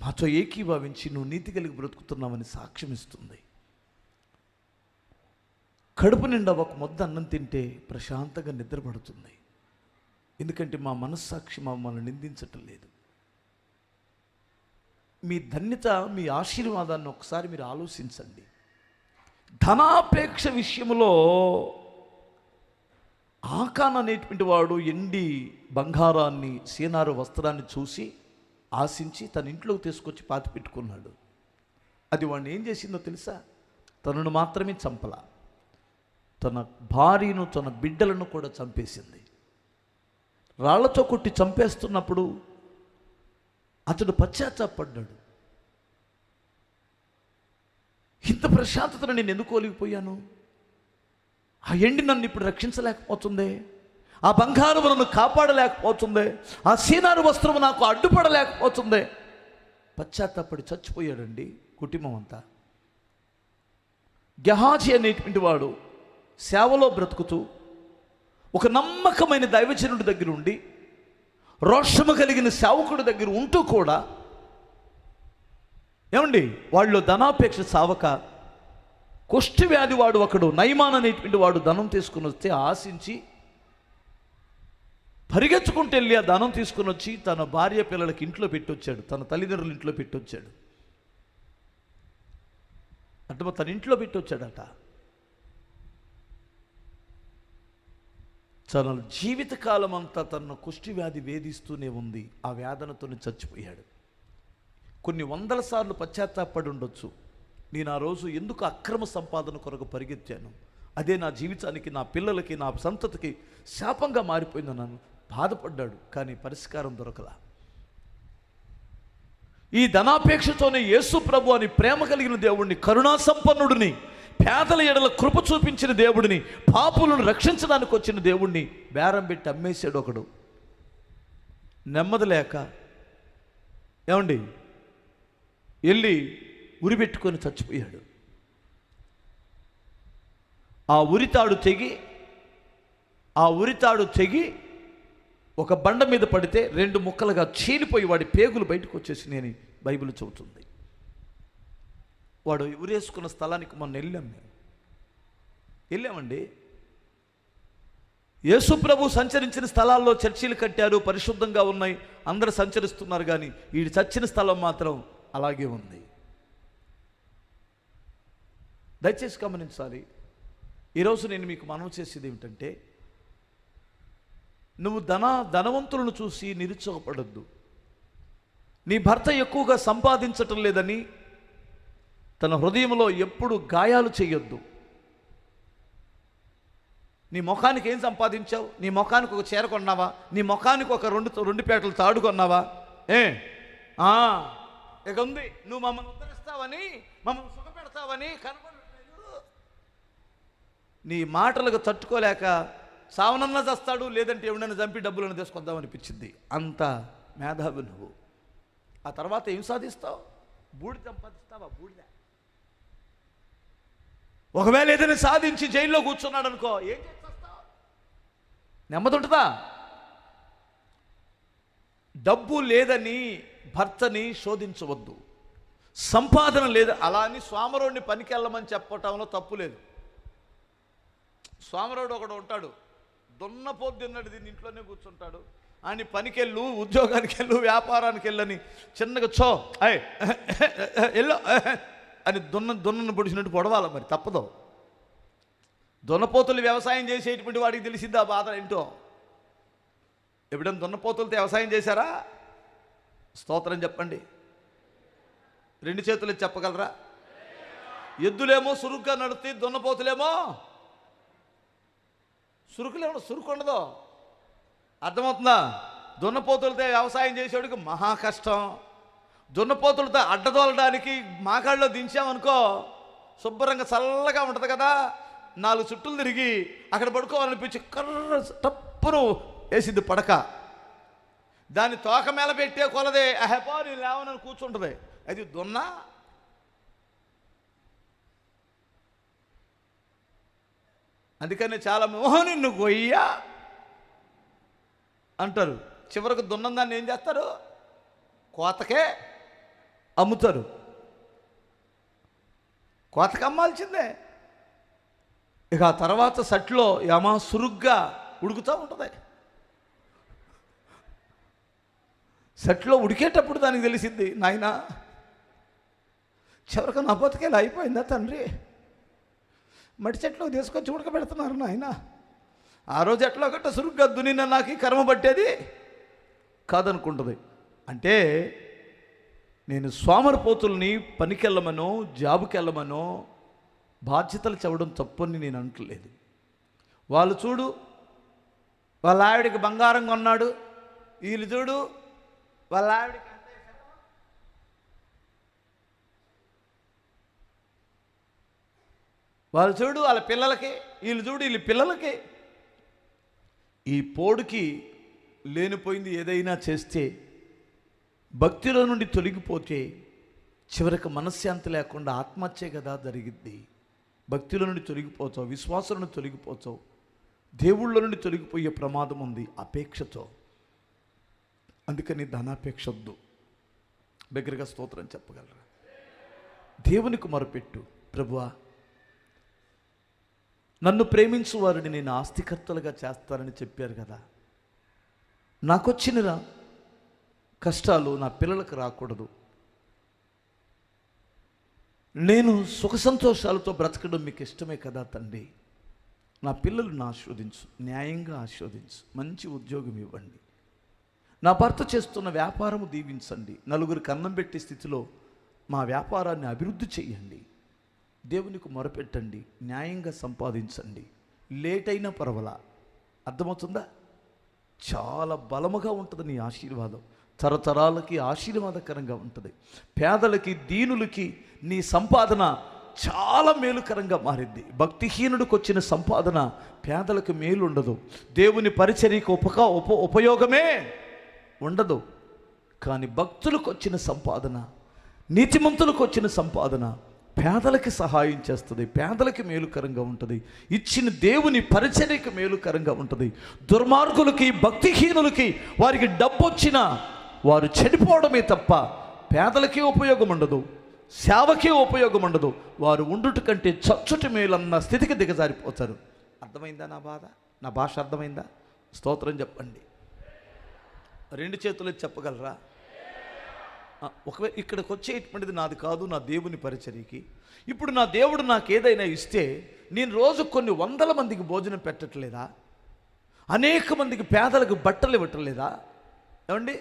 మాతో ఏకీభావించి నువ్వు నీతి కలిగి బ్రతుకుతున్నావని సాక్ష్యం ఇస్తుంది. కడుపు నిండా ఒక ముద్ద అన్నం తింటే ప్రశాంతంగా నిద్రపడుతుంది. ఎందుకంటే మా మనస్సాక్షి మమ్మల్ని నిందించటం లేదు. మీ ధన్యత, మీ ఆశీర్వాదాన్ని ఒకసారి మీరు ఆలోచించండి. ధనాపేక్ష విషయంలో ఆకాన్ అనేటువంటి వాడు ఎండి బంగారాన్ని, సీనారు వస్త్రాన్ని చూసి ఆశించి తన ఇంట్లోకి తీసుకొచ్చి పాతి పెట్టుకున్నాడు. అది వాడిని ఏం చేసిందో తెలుసా? తనను మాత్రమే చంపల, తన భార్యను, తన బిడ్డలను కూడా చంపేసింది. రాళ్లతో కొట్టి చంపేస్తున్నప్పుడు అతడు పశ్చాత్తాపడ్డాడు. ఇంత ప్రశాంతతను నేను ఎందుకు కోల్పోయాను? ఆ ఎండి నన్ను ఇప్పుడు రక్షించలేకపోతుంది, ఆ బంగారం నన్ను కాపాడలేకపోతుంది, ఆ సీనారు వస్త్రము నాకు అడ్డుపడలేకపోతుంది. పశ్చాత్తాపడి చచ్చిపోయాడండి కుటుంబం అంతా. గెహాజీ అనేటువంటి వాడు సేవలో బ్రతుకుతూ ఒక నమ్మకమైన దైవజనుడి దగ్గర ఉండి, రోషము కలిగిన సేవకుడి దగ్గర ఉంటూ కూడా ఏమండి వాళ్ళు ధనాపేక్ష సావక, కుష్టి వ్యాధి వాడు ఒకడు, నయమాన్ అనేటువంటి వాడు ధనం తీసుకుని వస్తే ఆశించి పరిగెత్తుకుంటూ వెళ్ళి ఆ ధనం తీసుకుని వచ్చి తన భార్య పిల్లలకి ఇంట్లో పెట్టొచ్చాడు, తన తల్లిదండ్రుల ఇంట్లో పెట్టొచ్చాడు. అంటే తన ఇంట్లో పెట్టొచ్చాడట. తన జీవితకాలం అంతా తన కుష్టి వ్యాధి వేధిస్తూనే ఉంది. ఆ వేదనతోనే చచ్చిపోయాడు. కొన్ని వందల సార్లు పశ్చాత్తాపడి ఉండొచ్చు, నేను ఆ రోజు ఎందుకు అక్రమ సంపాదన కొరకు పరిగెత్తాను, అదే నా జీవితానికి, నా పిల్లలకి, నా సంతతికి శాపంగా మారిపోయిందన్నాను. బాధపడ్డాడు, కానీ పరిష్కారం దొరకలా. ఈ ధనాపేక్షతోనే యేసు ప్రభు అని ప్రేమ కలిగిన దేవుడిని, కరుణా సంపన్నుడిని, పేదల ఎడల కృప చూపించిన దేవుడిని, పాపులను రక్షించడానికి వచ్చిన దేవుడిని బేరం పెట్టి అమ్మేశాడు ఒకడు. నెమ్మది లేక ఏమండి వెళ్ళి ఉరి పెట్టుకొని చచ్చిపోయాడు. ఆ ఉరితాడు తెగి ఒక బండ మీద పడితే 2 ముక్కలుగా చీలిపోయి వాడి పేగులు బయటకు వచ్చేసి నేను బైబిల్ చెబుతుంది. వాడు ఉరేసుకున్న స్థలానికి మొన్న వెళ్ళామండి. యేసు ప్రభు సంచరించిన స్థలాల్లో చర్చిలు కట్టారు, పరిశుద్ధంగా ఉన్నాయి, అందరూ సంచరిస్తున్నారు. కానీ వీడు చచ్చిన స్థలం మాత్రం అలాగే ఉంది. దయచేసి గమనించాలి. ఈరోజు నేను మీకు మనవి చేసేది ఏమిటంటే, నువ్వు ధనవంతులను చూసి నిరుత్సాహపడొద్దు. నీ భర్త ఎక్కువగా సంపాదించటం లేదని తన హృదయంలో ఎప్పుడు గాయాలు చేయొద్దు. నీ ముఖానికి ఏం సంపాదించావు? నీ ముఖానికి ఒక చీర కొన్నావా? నీ ముఖానికి ఒక రెండు పేటలు తాడు కొన్నావా? ఇక ఉంది, నువ్వు మమ్మల్ని ఉద్ధరిస్తావని, మమ్మల్ని సుఖపెడతావని కనపడలేదు. నీ మాటలకు తట్టుకోలేక సావనన్నా చస్తాడు, లేదంటే ఎవడన్నా చంపి డబ్బులను తీసుకొద్దామనిపించింది. అంత మేధావి నువ్వు. ఆ తర్వాత ఏం సాధిస్తావు? బూడిద సంపాదిస్తావా? బూడిద. ఒకవేళ ఏదైనా సాధించి జైల్లో కూర్చున్నాడు అనుకో, ఏం చేస్తావు? నెమ్మది ఉంటుందా? డబ్బు లేదని భర్తని శోధించవద్దు. సంపాదన లేదు అలా అని స్వామరోడిని పనికి వెళ్ళమని చెప్పటంలో తప్పు లేదు. స్వామరోడు ఒకడు ఉంటాడు, దున్నపోద్దున్నాడు, దీన్ని ఇంట్లోనే కూర్చుంటాడు. అని పనికెళ్ళు, ఉద్యోగానికి వెళ్ళు, వ్యాపారానికి వెళ్ళని చిన్నగా ఎల్లో అని దున్నను పొడిచినట్టు పొడవాలి. మరి తప్పదు. దున్నపోతులు వ్యవసాయం చేసేటువంటి వాడికి తెలిసింది ఆ బాధ ఏంటో. ఎప్పుడైనా దున్నపోతులతో వ్యవసాయం చేశారా? స్తోత్రం చెప్పండి. 2 చేతులు చెప్పగలరా? ఎద్దులేమో సురుగ్గా నడుస్తాయి, దున్నపోతులేమో సురుకు ఉండదు. అర్థమవుతుందా? దున్నపోతులతో వ్యవసాయం చేసేవాడికి మహా కష్టం. దున్నపోతులతో అడ్డదోలడానికి మాకాళ్ళలో దించామనుకో శుభ్రంగా చల్లగా ఉంటుంది కదా, 4 చుట్టులు తిరిగి అక్కడ పడుకోవాలనిపించి కర్ర టప్పును వేసిద్ది పడక. దాన్ని తోక మేల పెట్టే కొలదే అహపా నేను లేవనని కూర్చుంటుంది. అది దున్నా. అందుకని చాలా నిన్ను గొయ్యా అంటారు. చివరకు దున్నం దాన్ని ఏం చేస్తారు? కోతకే అమ్ముతారు. కోతకు అమ్మాల్సిందే. ఇక ఆ తర్వాత సట్లో యమా సురుగ్గా ఉడుకుతూ ఉంటుంది. సట్లో ఉడికేటప్పుడు దానికి తెలిసింది, నాయనా చివరికి నా బతికేలా అయిపోయిందా తండ్రి, మట్టి చెట్లు తీసుకొచ్చి ఉడకబెడుతున్నారు నాయన. ఆ రోజు ఎట్లా గట్ట సురుగ్గా దునిన నాకు ఈ కర్మ పట్టేది కాదనుకుంటుంది. అంటే నేను సోమరిపోతుల్ని పనికెళ్ళమనో జాబుకెళ్ళమనో బాధ్యతలు చెప్పడం తప్పని నేను అంటలేదు. వాళ్ళు చూడు వాళ్ళ ఆవిడికి బంగారం కొన్నాడు, వీళ్ళు చూడు వాళ్ళ ఆవిడికి వాళ్ళు చూడు వాళ్ళ పిల్లలకి, వీళ్ళు చూడు వీళ్ళ పిల్లలకి. ఈ పోడుకి లేనిపోయింది ఏదైనా చేస్తే, భక్తిలో నుండి తొలగిపోతే చివరికి మనశ్శాంతి లేకుండా ఆత్మహత్య కదా జరిగిద్ది. భక్తిలో నుండి తొలగిపోతావు, విశ్వాసం నుండి తొలగిపోతావు, దేవుళ్ళ నుండి తొలగిపోయే ప్రమాదం ఉంది అపేక్షతో. అందుకని ధనాపేక్ష వద్దు. దగ్గరగా స్తోత్రం చెప్పగలరా? దేవునికి మొరపెట్టు, ప్రభువా నన్ను ప్రేమించు వారిని నేను ఆస్తికర్తలుగా చేస్తానని చెప్పారు కదా, నాకొచ్చిన కష్టాలు నా పిల్లలకు రాకూడదు. నేను సుఖ సంతోషాలతో బ్రతకడం మీకు ఇష్టమే కదా తండ్రి. నా పిల్లలను ఆశీర్వదించు, న్యాయంగా ఆశీర్వదించు, మంచి ఉద్యోగం ఇవ్వండి, నా భర్త చేస్తున్న వ్యాపారము దీవించండి, నలుగురికి అన్నం పెట్టే స్థితిలో మా వ్యాపారాన్ని అభివృద్ధి చేయండి. దేవునికి మొరపెట్టండి, న్యాయంగా సంపాదించండి, లేట్ అయినా పర్వాలా. అర్థమవుతుందా? చాలా బలముగా ఉంటుంది నీ ఆశీర్వాదం, తరతరాలకి ఆశీర్వాదకరంగా ఉంటుంది. పేదలకి దీనులకి నీ సంపాదన చాలా మేలుకరంగా మారింది. భక్తిహీనుడికి వచ్చిన సంపాదన పేదలకు మేలు ఉండదు, దేవుని పరిచర్యకు ఉపయోగమే ఉండదు. కానీ భక్తులకు వచ్చిన సంపాదన, నీతిమంతులకు వచ్చిన సంపాదన పేదలకి సహాయం చేస్తుంది, పేదలకి మేలుకరంగా ఉంటుంది, ఇచ్చిన దేవుని పరిచర్యకు మేలుకరంగా ఉంటుంది. దుర్మార్గులకి భక్తిహీనులకి వారికి డబ్బు వచ్చినా వారు చెడిపోవడమే తప్ప పేదలకి ఉపయోగం ఉండదు, సేవకే ఉపయోగం ఉండదు. వారు ఉండుట కంటే చచ్చుటి మేలన్న స్థితికి దిగజారిపోతారు. అర్థమైందా నా బాధ? నా భాష అర్థమైందా? స్తోత్రం చెప్పండి. 2 చేతులు చెప్పగలరా? ఒకవేళ ఇక్కడికి వచ్చేటువంటిది నాది కాదు, నా దేవుని పరిచర్యకి. ఇప్పుడు నా దేవుడు నాకు ఏదైనా ఇస్తే నేను రోజు కొన్ని వందల మందికి భోజనం పెట్టట్లేదా? అనేక మందికి పేదలకు బట్టలు ఇవ్వట్లేదా? ఏమండి,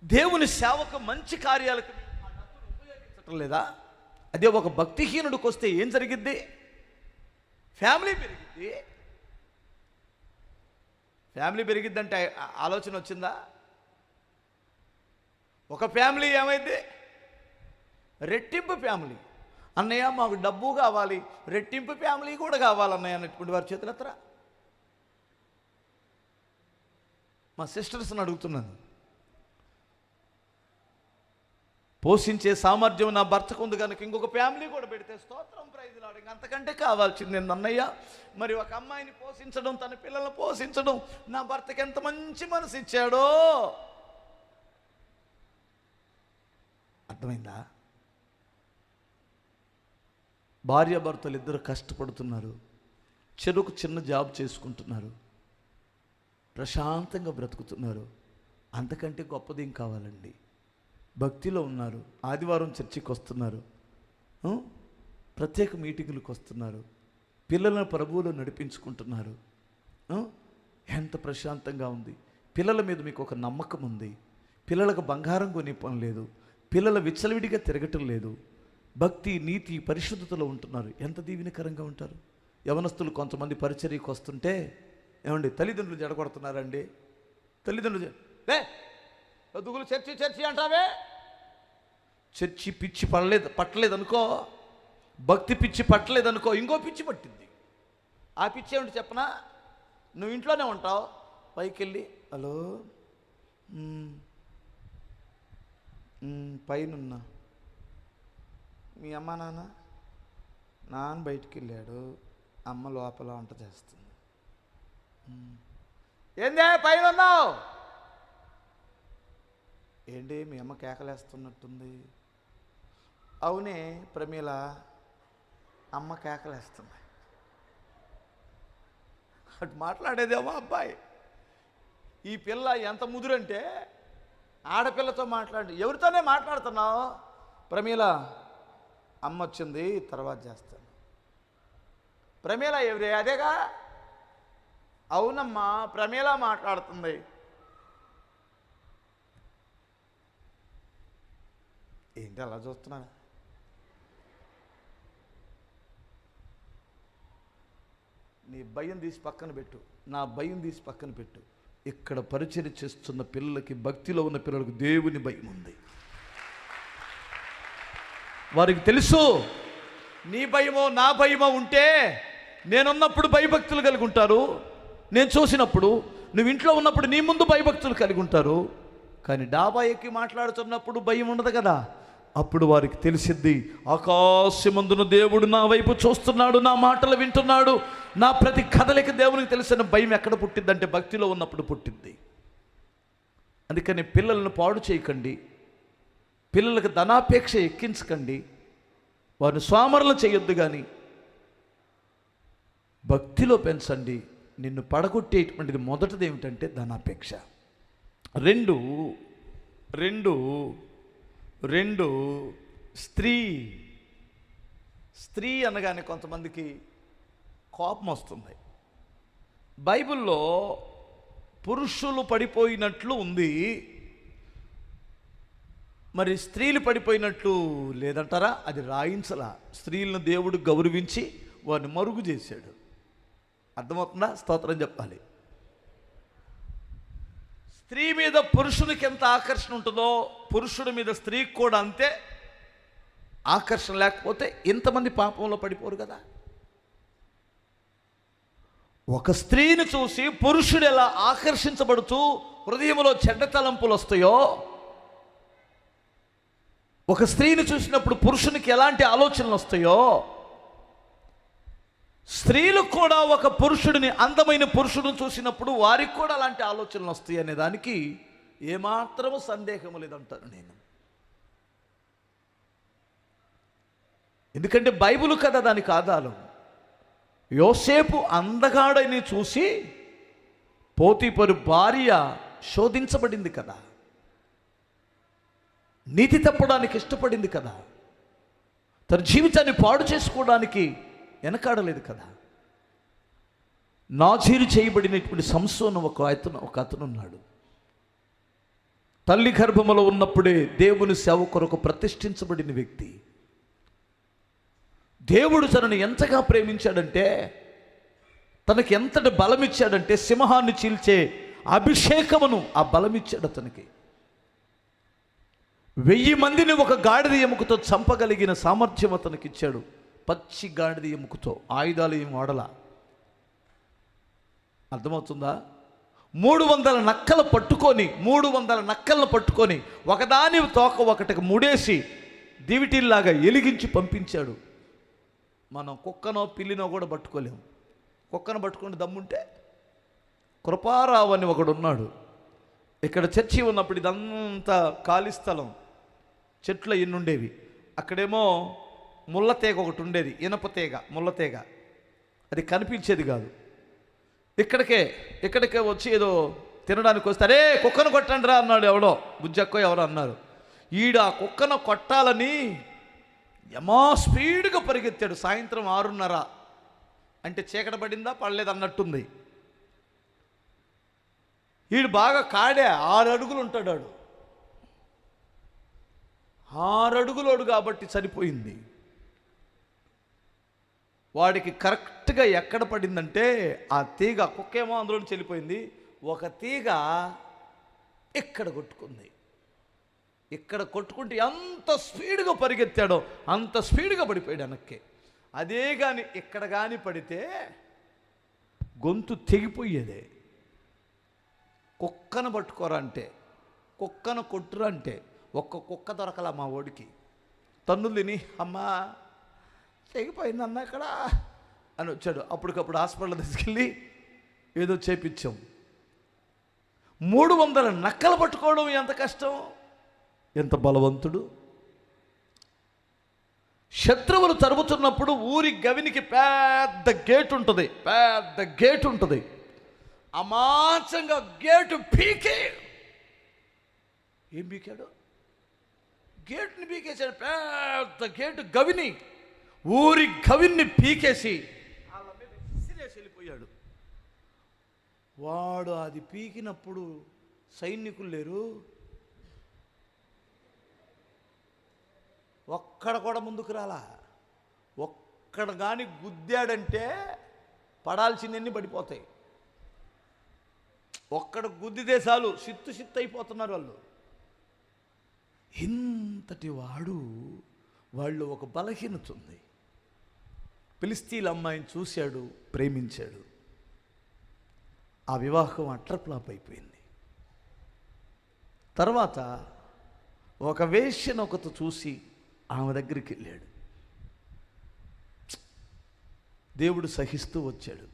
దేవుని సేవకు మంచి కార్యాలకు ఉపయోగించటం లేదా? అదే ఒక భక్తిహీనుడికి వస్తే ఏం జరిగిద్ది? ఫ్యామిలీ పెరిగిద్ది. ఫ్యామిలీ పెరిగిద్దంటే ఆలోచన వచ్చిందా? ఒక ఫ్యామిలీ ఏమైంది? రెట్టింపు ఫ్యామిలీ. అన్నయ్య మాకు డబ్బు కావాలి, రెట్టింపు ఫ్యామిలీ కూడా కావాలన్నయ్య అన్నటువంటి వారి చేతులు ఎత్తరా? మా సిస్టర్స్ని అడుగుతున్నాను, పోషించే సామర్థ్యం నా భర్తకు ఉంది కనుక ఇంకొక ఫ్యామిలీ కూడా పెడితే స్తోత్రం, ప్రైజ్ లార్డ్. అంతకంటే కావాల్సింది అన్నయ్య. మరి ఒక అమ్మాయిని పోషించడం, తన పిల్లల్ని పోషించడం, నా భర్తకి ఎంత మంచి మనసు ఇచ్చాడో. అర్థమైందా? భార్యాభర్తలు ఇద్దరు కష్టపడుతున్నారు, చెరుకు చిన్న జాబ్ చేసుకుంటున్నారు, ప్రశాంతంగా బ్రతుకుతున్నారు. అంతకంటే గొప్పది ఏం కావాలండి? భక్తిలో ఉన్నారు, ఆదివారం చర్చికి వస్తున్నారు, ప్రత్యేక మీటింగులకు వస్తున్నారు, పిల్లలను ప్రభువులో నడిపించుకుంటున్నారు. ఎంత ప్రశాంతంగా ఉంది. పిల్లల మీద మీకు ఒక నమ్మకం ఉంది. పిల్లలకు బంగారం కొనే పని లేదు. పిల్లల విచ్చలవిడిగా తిరగటం లేదు. భక్తి, నీతి, పరిశుద్ధతలో ఉంటున్నారు. ఎంత దీవెనకరంగా ఉంటారు. యవనస్తులు కొంతమంది పరిచర్యకు వస్తుంటే ఏమండి తల్లిదండ్రులు జడగొడుతున్నారండి. తల్లిదండ్రులు దుగులు చర్చి చర్చి అంటావే. చర్చి పిచ్చి పట్టలేదనుకో, భక్తి పిచ్చి పట్టలేదనుకో, ఇంకో పిచ్చి పట్టింది. ఆ పిచ్చి ఏమిటి చెప్పనా? నువ్వు ఇంట్లోనే ఉంటావు, పైకి వెళ్ళి హలో పైనున్నా మీ అమ్మ నాన్న బయటికి వెళ్ళాడు, అమ్మ లోపల వంట చేస్తుంది. ఏందే పైన ఉన్నావు? ఏంటి మీ అమ్మ కేకలేస్తున్నట్టుంది. అవునే ప్రమీల, అమ్మ కేకలేస్తుంది. అటు మాట్లాడేదేమో అబ్బాయి. ఈ పిల్ల ఎంత ముదురంటే ఆడపిల్లతో ఎవరితోనే మాట్లాడుతున్నావు? ప్రమీల, అమ్మ వచ్చింది, తర్వాత చేస్తాను. ప్రమీల ఎవరే? అదేగా. అవునమ్మా, ప్రమీల మాట్లాడుతుంది. ఏంటి అలా చూస్తున్నాను? నీ భయం తీసి పక్కన పెట్టు, నా భయం తీసి పక్కన పెట్టు. ఇక్కడ పరిచర్య చేస్తున్న పిల్లలకి, భక్తిలో ఉన్న పిల్లలకు దేవుని భయం ఉంది. వారికి తెలుసు నీ భయమో నా భయమో ఉంటే నేనున్నప్పుడు భయభక్తులు కలిగి ఉంటారు. నేను చూసినప్పుడు, నువ్వు ఇంట్లో ఉన్నప్పుడు నీ ముందు భయభక్తులు కలిగి ఉంటారు. కానీ డాబా ఎక్కి మాట్లాడుతున్నప్పుడు భయం ఉండదు కదా. అప్పుడు వారికి తెలిసిద్ది, ఆకాశమందున దేవుడు నా వైపు చూస్తున్నాడు, నా మాటలు వింటున్నాడు, నా ప్రతి కదలిక దేవునికి తెలిసిన భయం ఎక్కడ పుట్టిద్దంటే భక్తిలో ఉన్నప్పుడు పుట్టిద్ది. అందుకని పిల్లలను పాడు చేయకండి, పిల్లలకు ధనాపేక్ష ఎక్కించకండి, వారిని స్వామరణ చేయొద్దు. కానీ భక్తిలో పెంచండి. నిన్ను పడగొట్టేటువంటిది మొదటిది ఏమిటంటే ధనాపేక్ష. రెండు స్త్రీ అనగానే కొంతమందికి కోపం వస్తుంది. బైబిల్లో పురుషులు పడిపోయినట్లు ఉంది, మరి స్త్రీలు పడిపోయినట్లు లేదంటారా? అది రాయించలా. స్త్రీలను దేవుడు గౌరవించి వారిని మరుగు చేశాడు. అర్థమవుతుందా? స్తోత్రం చెప్పాలి. స్త్రీ మీద పురుషునికి ఎంత ఆకర్షణ ఉంటుందో పురుషుడి మీద స్త్రీకి కూడా అంతే ఆకర్షణ. లేకపోతే ఇంతమంది పాపంలో పడిపోరు కదా. ఒక స్త్రీని చూసి పురుషుడు ఎలా ఆకర్షించబడుతూ హృదయంలో చెడ్డ తలంపులు వస్తాయో, ఒక స్త్రీని చూసినప్పుడు పురుషునికి ఎలాంటి ఆలోచనలు వస్తాయో, స్త్రీలు కూడా ఒక పురుషుడిని, అందమైన పురుషుడిని చూసినప్పుడు వారికి కూడా అలాంటి ఆలోచనలు వస్తాయి అనే దానికి ఏమాత్రము సందేహం లేదంటాను నేను. ఎందుకంటే బైబిల్ కదా దానికి ఆధారం. యోసేపు అందగాడని చూసి పోతీఫరు భార్య శోధించబడింది కదా, నీతి తప్పడానికి ఇష్టపడింది కదా, తన జీవితాన్ని పాడు చేసుకోవడానికి వెనకాడలేదు కదా. నాజీరు చేయబడినటువంటి సంసోను ఒక అతను ఉన్నాడు. తల్లి గర్భములో ఉన్నప్పుడే దేవుని సేవ కొరకు ప్రతిష్ఠించబడిన వ్యక్తి. దేవుడు తనను ఎంతగా ప్రేమించాడంటే, తనకి ఎంతటి బలం ఇచ్చాడంటే, సింహాన్ని చీల్చే అభిషేకమును ఆ బలం ఇచ్చాడు అతనికి. 1000 మందిని ఒక గాడిద ఎముకతో చంపగలిగిన సామర్థ్యం అతనికి ఇచ్చాడు. పచ్చి గాడిద ఎముకతో, ఆయుధాలు ఏం వాడలా. అర్థమవుతుందా? 300 నక్కలు పట్టుకొని 300 నక్కలను పట్టుకొని ఒకదాని తోక ఒకటికి ముడేసి దివిటీల్లాగా ఎలిగించి పంపించాడు. మనం కుక్కనో పిల్లినో కూడా పట్టుకోలేము. కుక్కను పట్టుకుని దమ్ముంటే కృపారావు అని ఒకడు ఉన్నాడు. ఇక్కడ చర్చి ఉన్నప్పుడు ఇదంతా ఖాళీ స్థలం, చెట్లు ఎన్ని ఉండేవి. అక్కడేమో ముళ్ళతీగ ఒకటి ఉండేది, ఇనప తీగ, ముళ్ళతీగ. అది కనిపించేది కాదు. ఇక్కడికే వచ్చి ఏదో తినడానికి వస్తే, అరే కుక్కను కొట్టండి రా అన్నాడు ఎవడో, బుజ్జక్కో ఎవరో అన్నారు. ఈడ ఆ కుక్కను కొట్టాలని యమా స్పీడ్గా పరిగెత్తాడు. సాయంత్రం 6:30 అంటే చీకట పడిందా పడలేదు అన్నట్టుంది. వీడు బాగా కాడే 6 అడుగులు ఉంటాడు. 6 అడుగులోడు కాబట్టి సరిపోయింది. వాడికి కరెక్ట్గా ఎక్కడ పడిందంటే ఆ తీగ, కుక్కేమో అందులోంచి వెళ్ళిపోయింది. ఒక తీగ ఇక్కడ కొట్టుకుంది. ఇక్కడ కొట్టుకుంటే ఎంత స్పీడ్గా పరిగెత్తాడో అంత స్పీడ్గా పడిపోయాడు వెనక్కి. అదే కానీ ఇక్కడ కానీ పడితే గొంతు తెగిపోయేదే. కుక్కను పట్టుకోరా అంటే, కుక్కను కొట్టురా అంటే ఒక్క కుక్క దొరకలా మా ఓడికి. తన్నులు తిని అమ్మా తెగిపోయింది అన్న అక్కడ అని వచ్చాడు. అప్పటికప్పుడు హాస్పిటల్ తీసుకెళ్ళి ఏదో చేపించాం. 300 నక్కలు పట్టుకోవడం ఎంత కష్టం, ఎంత బలవంతుడు. శత్రువులు తరుముతున్నప్పుడు ఊరి గవినికి పెద్ద గేటు ఉంటుంది. అమాంతంగా గేటు పీకే, ఏం పీకాడు? గేటుని పీకేశాడు. పెద్ద గేటు గవిని, ఊరి గవిని పీకేసి వాళ్ళ మీద విసిరేసి వెళ్ళిపోయాడు. వాడు అది పీకినప్పుడు సైనికులు లేరు, ఒక్కడ కూడా ముందుకు రాలా. ఒక్కడ కానీ గుద్దాడంటే పడాల్సినన్ని పడిపోతాయి. ఒక్కడ గుద్దితే చాలు సిత్తు అయిపోతున్నారు వాళ్ళు. ఇంతటి వాడు, వాళ్ళు ఒక బలహీనత ఉంది. ఫిలిష్తీయుల అమ్మాయిని చూశాడు, ప్రేమించాడు. ఆ వివాహం అట్రప్లాప్ అయిపోయింది. తర్వాత ఒక వేశ్యను ఒకటి చూసి ఆమె దగ్గరికి వెళ్ళాడు. దేవుడు సహిస్తూ వచ్చాడు.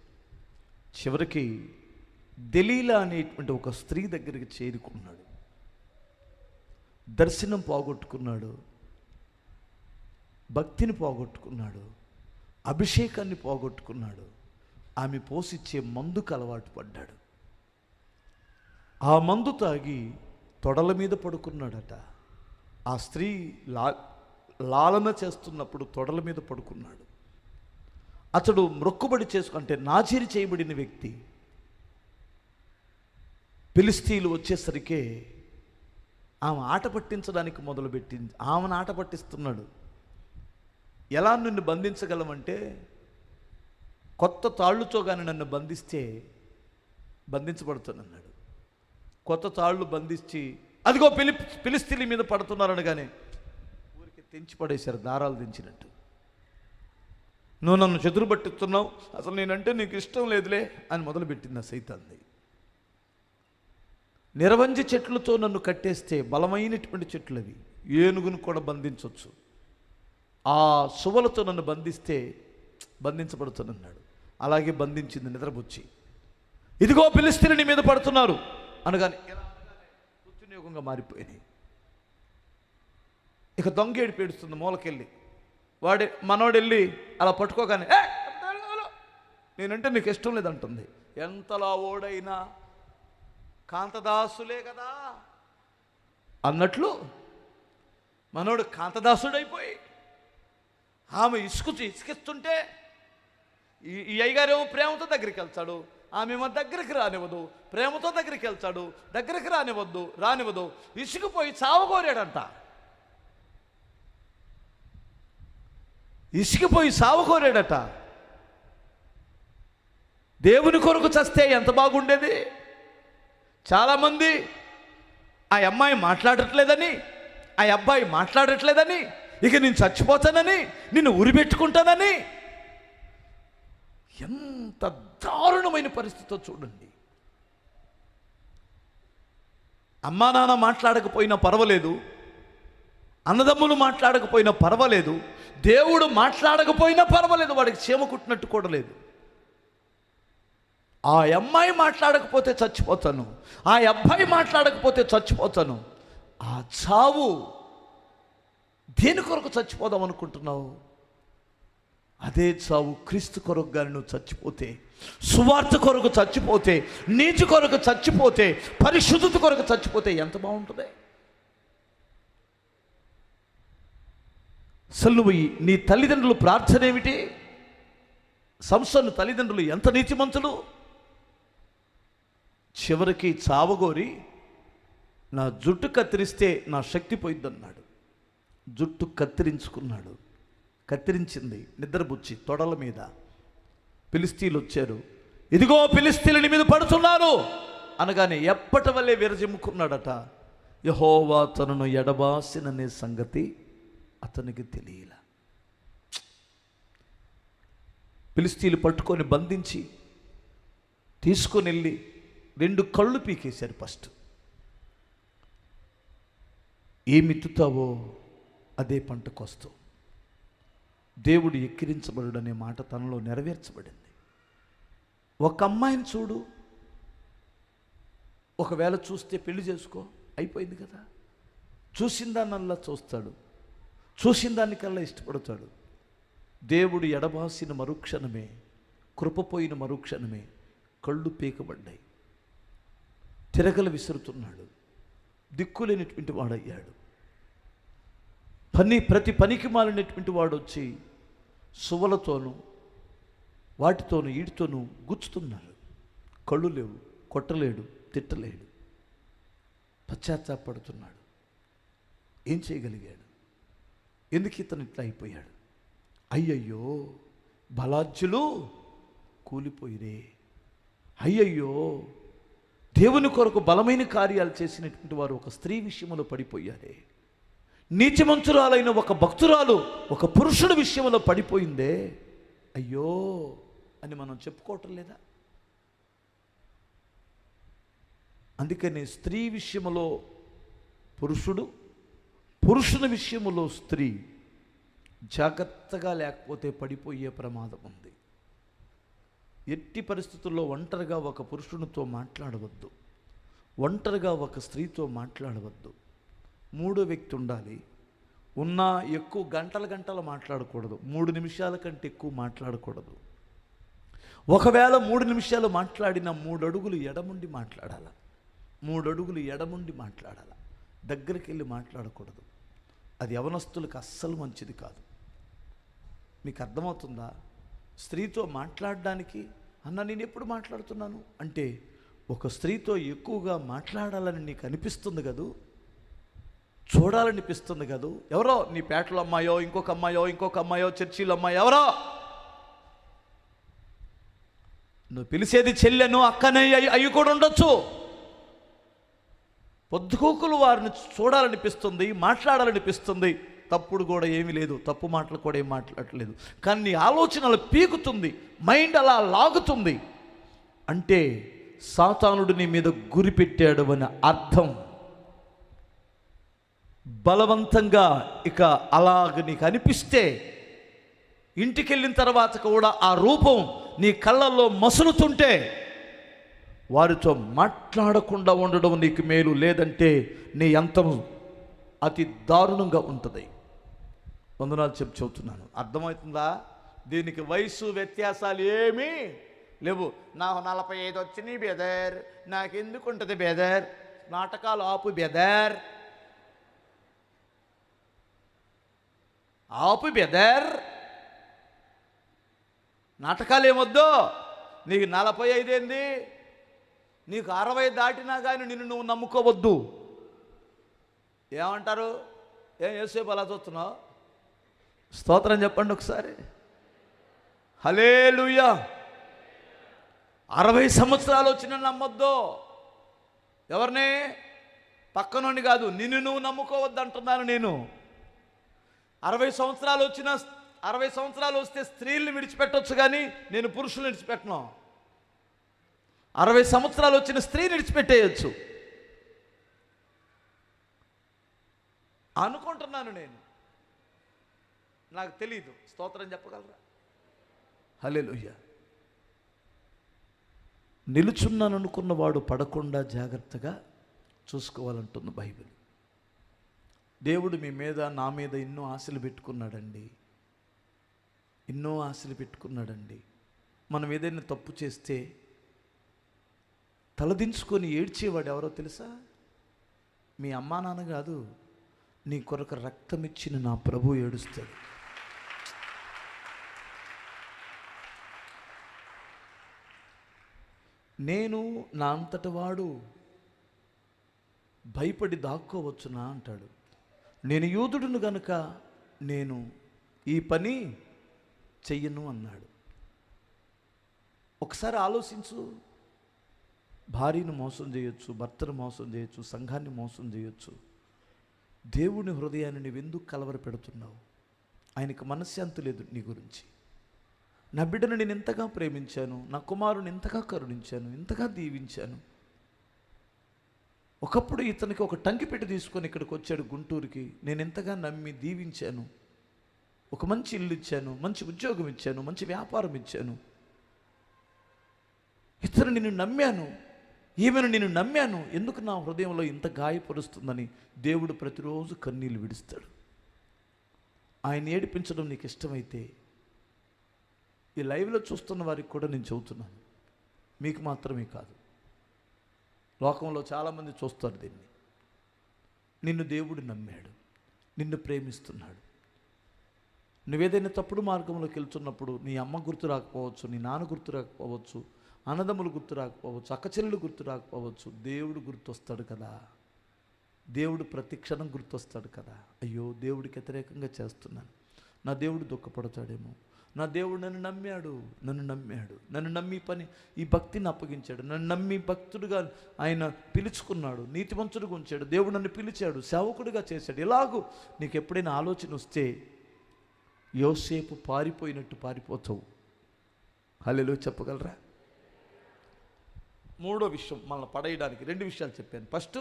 చివరికి దెలీలా అనేటువంటి ఒక స్త్రీ దగ్గరికి చేరుకున్నాడు. దర్శనం పోగొట్టుకున్నాడు, భక్తిని పోగొట్టుకున్నాడు, అభిషేకాన్ని పోగొట్టుకున్నాడు. ఆమె పోసిచ్చే మందుకు అలవాటు పడ్డాడు. ఆ మందు తాగి తొడల మీద పడుకున్నాడట. ఆ స్త్రీ లాలన చేస్తున్నప్పుడు తొడల మీద పడుకున్నాడు. అతడు మ్రొక్కుబడి చేసుకుంటే నాచిరి చేయబడిన వ్యక్తి. ఫిలిష్తీయులు వచ్చేసరికి ఆమె ఆట పట్టించడానికి మొదలుపెట్టింది. ఆమెను ఆట పట్టిస్తున్నాడు. ఎలా నిన్ను బంధించగలమంటే, కొత్త తాళ్ళుతో కానీ నన్ను బంధిస్తే బంధించబడుతానన్నాడు. కొత్త తాళ్ళు బంధించి అదిగో ఫిలిష్తీయుల మీద పడుతున్నారని కానీ ఊరికి తెంచి పడేశారు, దారాలు దించినట్టు. నువ్వు నన్ను చెదురు పట్టిస్తున్నావు, అసలు నేనంటే నీకు ఇష్టం లేదులే అని మొదలుపెట్టింది ఆ సైతాన్ని. నిరవంజి చెట్లతో నన్ను కట్టేస్తే, బలమైనటువంటి చెట్లు అవి, ఏనుగును కూడా బంధించవచ్చు. ఆ సువలతో నన్ను బంధిస్తే బంధించబడుతానన్నాడు. అలాగే బంధించింది నిద్రపుచ్చి. ఇదిగో ఫిలిష్తీయులు నీ మీద పడుతున్నారు అనగానే దుర్వినియోగంగా మారిపోయినాయి. ఇక దొంగ ఏడు పేడుస్తుంది మూలకెళ్ళి. మనోడు వెళ్ళి అలా పట్టుకోగానే నేనంటే నీకు ఇష్టం లేదంటుంది. ఎంతలా ఓడైనా కాంతదాసులే కదా అన్నట్లు మనోడు కాంతదాసుడైపోయి ఆమె ఇసుకిస్తుంటే ఈ అయ్యగారేమో ప్రేమతో దగ్గరికి వెళ్తాడు, ఆమె ఏమో దగ్గరికి రానివ్వదు. ప్రేమతో దగ్గరికి వెళ్తాడు, దగ్గరికి రానివ్వదు. ఇసుకుపోయి చావకోరాడంట. ఇసుకుపోయి సావకోరాడట. దేవుని కొరకు చస్తే ఎంత బాగుండేది. చాలామంది ఆ అమ్మాయి మాట్లాడట్లేదని, ఆ అబ్బాయి మాట్లాడట్లేదని, ఇక నేను చచ్చిపోతానని, నిన్ను ఉరిపెట్టుకుంటానని, ఎంత దారుణమైన పరిస్థితితో చూడండి. అమ్మా నాన్న మాట్లాడకపోయినా పర్వాలేదు, అన్నదమ్ములు మాట్లాడకపోయినా పర్వాలేదు, దేవుడు మాట్లాడకపోయినా పర్వాలేదు, వాడికి చీమ కుట్టినట్టు కూడా లేదు. ఆ అమ్మాయి మాట్లాడకపోతే చచ్చిపోతాను, ఆ అబ్బాయి మాట్లాడకపోతే చచ్చిపోతాను. ఆ చావు దేని కొరకు చచ్చిపోదాం అనుకుంటున్నావు? అదే చావు క్రీస్తు కొరకు కానీ నువ్వు చచ్చిపోతే, సువార్త కొరకు చచ్చిపోతే, నీతి కొరకు చచ్చిపోతే, పరిశుద్ధత కొరకు చచ్చిపోతే ఎంత బాగుంటుంది. అసలు నువ్వు నీ తల్లిదండ్రులు ప్రార్థన ఏమిటి? సంసోను తల్లిదండ్రులు ఎంత నీతిమంతులు. చివరికి చావగోరి నా జుట్టు కత్తిరిస్తే నా శక్తి పోయిద్దన్నాడు. జుట్టు కత్తిరించుకున్నాడు. కత్తిరించింది నిద్రబుచ్చి తొడల మీద. ఫిలిస్తీన్లు వచ్చారు. ఇదిగో ఫిలిస్తీన్ల నీ మీద పడుతున్నారు అనగానే ఎప్పటి వల్లే విరజిమ్ముకున్నాడట. యెహోవా తనను ఎడబాసిననే సంగతి అతనికి తెలియల. ఫిలిస్తీన్లు పట్టుకొని బంధించి తీసుకొని వెళ్ళి 2 కళ్ళు పీకేశారు. ఫస్ట్ ఏమిత్తుతావో అదే పంటకు వస్తావు. దేవుడు ఎక్కిరించబడు అనే మాట తనలో నెరవేర్చబడింది. ఒక అమ్మాయిని చూడు, ఒకవేళ చూస్తే పెళ్లి చేసుకో, అయిపోయింది కదా. చూసిన దాన్నల్లా చూస్తాడు, చూసిన దానికల్లా ఇష్టపడతాడు. దేవుడు ఎడబాసిన మరుక్షణమే, కృపపోయిన మరుక్షణమే కళ్ళు పీకబడ్డాయి. తిరగలు విసురుతున్నాడు. దిక్కులేనటువంటి వాడయ్యాడు. ప్రతి పనికి మాలినటువంటి వాడు వచ్చి సువలతోనూ వాటితోనూ వీటితోనూ గుచ్చుతున్నారు. కళ్ళు లేవు, కొట్టలేడు, తిట్టలేడు. పశ్చాత్తాపడుతున్నాడు. ఏం చేయగలిగాడు? ఎందుకు ఇతను ఇట్లా అయిపోయాడు? అయ్యయ్యో బలాజ్యులు కూలిపోయిరే. అయ్యయ్యో దేవుని కొరకు బలమైన కార్యాలు చేసినటువంటి వారు ఒక స్త్రీ విషయంలో పడిపోయారే. నీతిమంతురాలైన ఒక భక్తురాలు ఒక పురుషుడి విషయంలో పడిపోయిందే, అయ్యో అని మనం చెప్పుకోవటం లేదా? అందుకని స్త్రీ విషయంలో పురుషుడు, పురుషుని విషయంలో స్త్రీ జాగ్రత్తగా లేకపోతే పడిపోయే ప్రమాదం ఉంది. ఎట్టి పరిస్థితుల్లో ఒంటరిగా ఒక పురుషునితో మాట్లాడవద్దు, ఒంటరిగా ఒక స్త్రీతో మాట్లాడవద్దు. మూడో వ్యక్తి ఉండాలి. ఉన్నా ఎక్కువ గంటలు మాట్లాడకూడదు. 3 నిమిషాల కంటే ఎక్కువ మాట్లాడకూడదు. ఒకవేళ 3 నిమిషాలు మాట్లాడిన 3 అడుగులు ఎడముండి మాట్లాడాలి. 3 అడుగులు ఎడముండి మాట్లాడాలి. దగ్గరికి వెళ్ళి మాట్లాడకూడదు. అది యవనస్తులకు అస్సలు మంచిది కాదు. మీకు అర్థమవుతుందా? స్త్రీతో మాట్లాడడానికి అన్న నేను ఎప్పుడు మాట్లాడుతున్నాను అంటే ఒక స్త్రీతో ఎక్కువగా మాట్లాడాలని నీకు అనిపిస్తుంది కదూ, చూడాలనిపిస్తుంది కదూ. ఎవరో నీ పేటలో అమ్మాయో, ఇంకొక అమ్మాయో, చర్చిలో అమ్మాయో, ఎవరో నువ్వు పిలిచేది చెల్లెను, అక్కనే అవి కూడా ఉండొచ్చు. పొద్దుకూకులు వారిని చూడాలనిపిస్తుంది, మాట్లాడాలనిపిస్తుంది. తప్పుడు కూడా ఏమీ లేదు, తప్పు మాటలు కూడా ఏం మాట్లాడలేదు. కానీ నీ ఆలోచనలు పీకుతుంది, మైండ్ అలా లాగుతుంది అంటే సాతానుడు నీ మీద గురి పెట్టాడు అని అర్థం. బలవంతంగా ఇక అలాగ నీకు అనిపిస్తే ఇంటికి వెళ్ళిన తర్వాత కూడా ఆ రూపం నీ కళ్ళల్లో మసులుతుంటే వారితో మాట్లాడకుండా ఉండడం నీకు మేలు. లేదంటే నీ అంతం అతి దారుణంగా ఉంటుంది. వందనాలు చెబుతున్నాను, అర్థమవుతుందా? దీనికి వయసు వ్యత్యాసాలు ఏమీ లేవు. నాకు 45 వచ్చినాయి బెదర్, నాకు ఎందుకు ఉంటుంది బెదర్? నాటకాలు ఆపు బెదర్, ఆపు బెదర్. నాటకాలు ఏమొద్దు. నీకు 45 ఏంది, నీకు 60 దాటినా కానీ నిన్ను నువ్వు నమ్ముకోవద్దు. ఏమంటారు? ఏం యేసేపు అలా చూస్తున్నావు? స్తోత్రం చెప్పండి ఒకసారి. హల్లెలూయా. 60 సంవత్సరాలు వచ్చినా నమ్మొద్దు. ఎవరిని? పక్కనోని కాదు, నిన్ను నువ్వు నమ్ముకోవద్దు అంటున్నాను నేను. 60 సంవత్సరాలు వస్తే స్త్రీలను విడిచిపెట్టవచ్చు, కానీ నేను పురుషులను విడిచిపెట్టను. 60 సంవత్సరాలు వచ్చిన స్త్రీని విడిచిపెట్టేయచ్చు అనుకుంటున్నాను నేను. నాకు తెలీదు. స్తోత్రం చెప్పగలరా? హల్లెలూయా. నిలుచున్నాను అనుకున్నవాడు పడకుండా జాగ్రత్తగా చూసుకోవాలంటుంది బైబిల్. దేవుడు మీ మీద, నా మీద ఎన్నో ఆశలు పెట్టుకున్నాడండి, ఎన్నో ఆశలు పెట్టుకున్నాడండి. మనం ఏదైనా తప్పు చేస్తే తలదించుకొని ఏడ్చేవాడు ఎవరో తెలుసా? మీ అమ్మా నాన్న కాదు, నీ కొరకు రక్తం ఇచ్చిన నా ప్రభు ఏడుస్తాడు. నేను నా అంతటి వాడు భయపడి దాక్కోవచ్చునా అంటాడు. నేను యూదుడును గనుక నేను ఈ పని చెయ్యను అన్నాడు. ఒకసారి ఆలోచించు. భార్యను మోసం చేయొచ్చు, భర్తను మోసం చేయొచ్చు, సంఘాన్ని మోసం చేయొచ్చు. దేవుని హృదయాన్ని నువ్వెందుకు కలవర పెడుతున్నావు? ఆయనకు మనశ్శాంతి లేదు నీ గురించి. నా బిడ్డను నేను ఎంతగా ప్రేమించాను, నా కుమారుని ఎంతగా కరుణించాను, ఎంతగా దీవించాను. ఒకప్పుడు ఇతనికి ఒక టంకి పెట్టి తీసుకొని ఇక్కడికి వచ్చాడు గుంటూరుకి. నేను ఎంతగా నమ్మి దీవించాను, ఒక మంచి ఇల్లు ఇచ్చాను, మంచి ఉద్యోగం ఇచ్చాను, మంచి వ్యాపారం ఇచ్చాను. ఇతను నిన్ను నమ్మాను, ఈమెను నేను నమ్మాను, ఎందుకు నా హృదయంలో ఇంత గాయపరుస్తుందని దేవుడు ప్రతిరోజు కన్నీళ్ళు విడుస్తాడు. ఆయన ఏడిపించడం నీకు ఇష్టమైతే ఈ లైవ్లో చూస్తున్న వారికి కూడా నేను చెబుతున్నాను, మీకు మాత్రమే కాదు, లోకంలో చాలామంది చూస్తారు దీన్ని. నిన్ను దేవుడు నమ్మాడు, నిన్ను ప్రేమిస్తున్నాడు. నువ్వేదైనా తప్పుడు మార్గంలోకి వెళ్తున్నప్పుడు నీ అమ్మ గుర్తు రాకపోవచ్చు, నీ నాన్న గుర్తు రాకపోవచ్చు, అన్నదమ్ములు గుర్తు రాకపోవచ్చు, అక్కచెల్లెలు గుర్తు రాకపోవచ్చు. దేవుడు గుర్తొస్తాడు కదా. దేవుడు ప్రతి క్షణం గుర్తొస్తాడు కదా. అయ్యో, దేవుడికి వ్యతిరేకంగా చేస్తున్నాను, నా దేవుడు దుఃఖపడతాడేమో, నా దేవుడు నన్ను నమ్మాడు, నన్ను నమ్మి పని ఈ భక్తిని అప్పగించాడు, నన్ను నమ్మి భక్తుడిగా ఆయన పిలుచుకున్నాడు, నీతిమంతుడిగా ఉంచాడు, దేవుడు నన్ను పిలిచాడు, సేవకుడిగా చేశాడు. ఇలాగూ నీకు ఎప్పుడైనా ఆలోచన వస్తే యోసేపు పారిపోయినట్టు పారిపోతావు. హల్లెలూయా చెప్పగలరా? మూడో విషయం మనల్ని పడేయడానికి 2 విషయాలు చెప్పాను. ఫస్ట్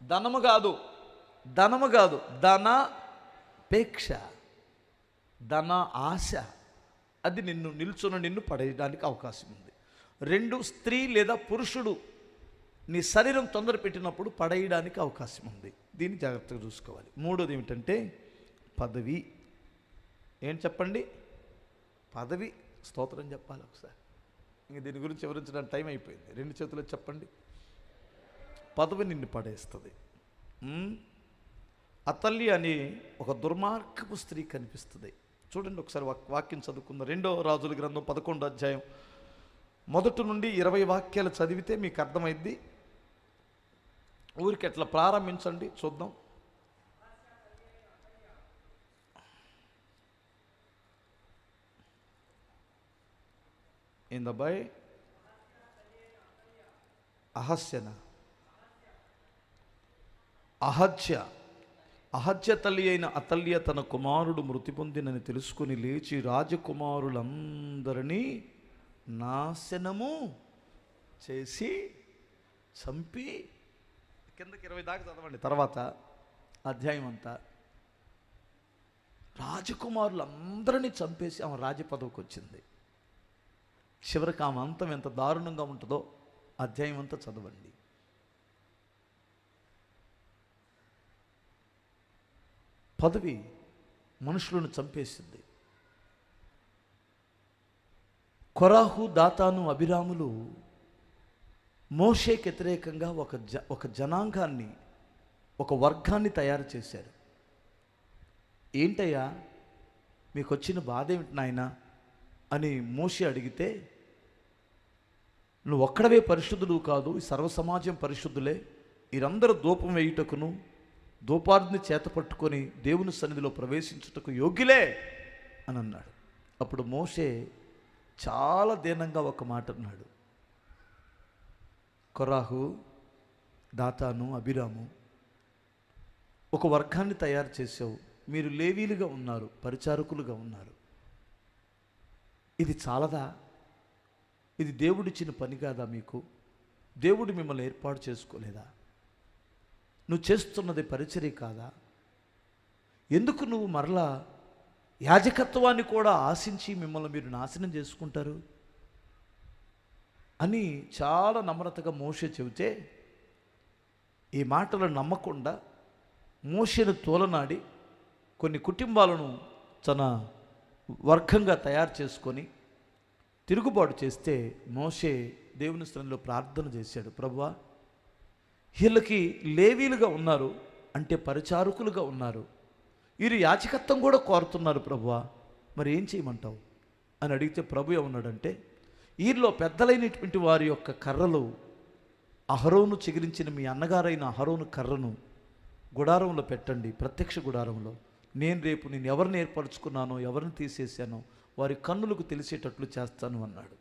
ధనము కాదు ధనాపేక్ష, ధన ఆశ, అది నిన్ను పడేయడానికి అవకాశం ఉంది. 2, స్త్రీ లేదా పురుషుడు నీ శరీరం తొందర పెట్టినప్పుడు పడేయడానికి అవకాశం ఉంది. దీన్ని జాగ్రత్తగా చూసుకోవాలి. మూడోది ఏమిటంటే పదవి. ఏం చెప్పండి? పదవి. స్తోత్రం చెప్పాలి ఒకసారి. ఇంక దీని గురించి వివరించడానికి టైం అయిపోయింది. 2 చేతులు చెప్పండి. పదవి నిన్ను పడేస్తుంది. అతల్లి అని ఒక దుర్మార్గపు స్త్రీ కనిపిస్తుంది. చూడండి ఒకసారి వాక్యం చదువుకుందాం. 2వ రాజుల గ్రంథం 11వ అధ్యాయం 1 నుండి 20 వాక్యాలు చదివితే మీకు అర్థమైద్ది. ఊరికి ఎట్లా ప్రారంభించండి చూద్దాం. ఏందబ్బాయి? అహజ్య తల్లి అయిన అతల్య తన కుమారుడు మృతి పొందినని తెలుసుకుని లేచి రాజకుమారులందరినీ నాశనము చేసి చంపి, కిందకి 20 దాకా చదవండి తర్వాత అధ్యాయం అంతా. రాజకుమారులందరినీ చంపేసి ఆమె రాజపదవికి వచ్చింది. చివరికి ఆమె అంతం ఎంత దారుణంగా ఉంటుందో అధ్యాయం అంతా చదవండి. పదవి మనుషులను చంపేసింది. కొరాహు, దాతాను, అబిరాములు మోషేకి వ్యతిరేకంగా ఒక జనాంగాన్ని, ఒక వర్గాన్ని తయారు చేశారు. ఏంటయ్యా మీకు వచ్చిన బాధ ఏమిటి నాయనా అని మోషే అడిగితే, నువ్వు ఒక్కడవే పరిశుద్ధుడు కాదు, ఈ సర్వ సమాజం పరిశుద్ధులే, వీరందరూ ధూపం వేయుటకును ధూపార్ధిని చేత పట్టుకొని దేవుని సన్నిధిలో ప్రవేశించుటకు యోగ్యులే అని అన్నాడు. అప్పుడు మోషే చాలా దీనంగా ఒక మాట అన్నాడు. కొరాహు, దాతాను, అబిరాము ఒక వర్గాన్ని తయారు చేసావు, మీరు లేవీలుగా ఉన్నారు, పరిచారకులుగా ఉన్నారు. ఇది చాలదా? ఇది దేవుడిచ్చిన పని కాదా మీకు? దేవుడు మిమ్మల్ని ఏర్పాటు చేసుకోలేదా? నువ్వు చేస్తున్నది పరిచర్య కాదా? ఎందుకు నువ్వు మరలా యాజకత్వాన్ని కూడా ఆశించి మిమ్మల్ని మీరు నాశనం చేసుకుంటారు అని చాలా నమ్రతగా మోషే చెబితే, ఈ మాటలు నమ్మకుండా మోషేను తోలనాడి కొన్ని కుటుంబాలను తన వర్గంగా తయారు చేసుకొని తిరుగుబాటు చేస్తే మోషే దేవుని స్థలంలో ప్రార్థన చేశాడు. ప్రభువా, వీళ్ళకి లేవీలుగా ఉన్నారు అంటే పరిచారకులుగా ఉన్నారు, వీరు యాజకత్వం కూడా కోరుతున్నారు ప్రభువా, మరి ఏం చేయమంటావు అని అడిగితే ప్రభు ఏమన్నాడంటే, వీరిలో పెద్దలైనటువంటి వారి యొక్క కర్రలు, అహరోను చిగురించిన మీ అన్నగారైన అహరోను కర్రను గుడారంలో పెట్టండి, ప్రత్యక్ష గుడారంలో. నేను రేపు నేను ఎవరిని ఏర్పరచుకున్నానో, ఎవరిని తీసేసానో వారి కన్నులకు తెలిసేటట్లు చేస్తాను అన్నాడు.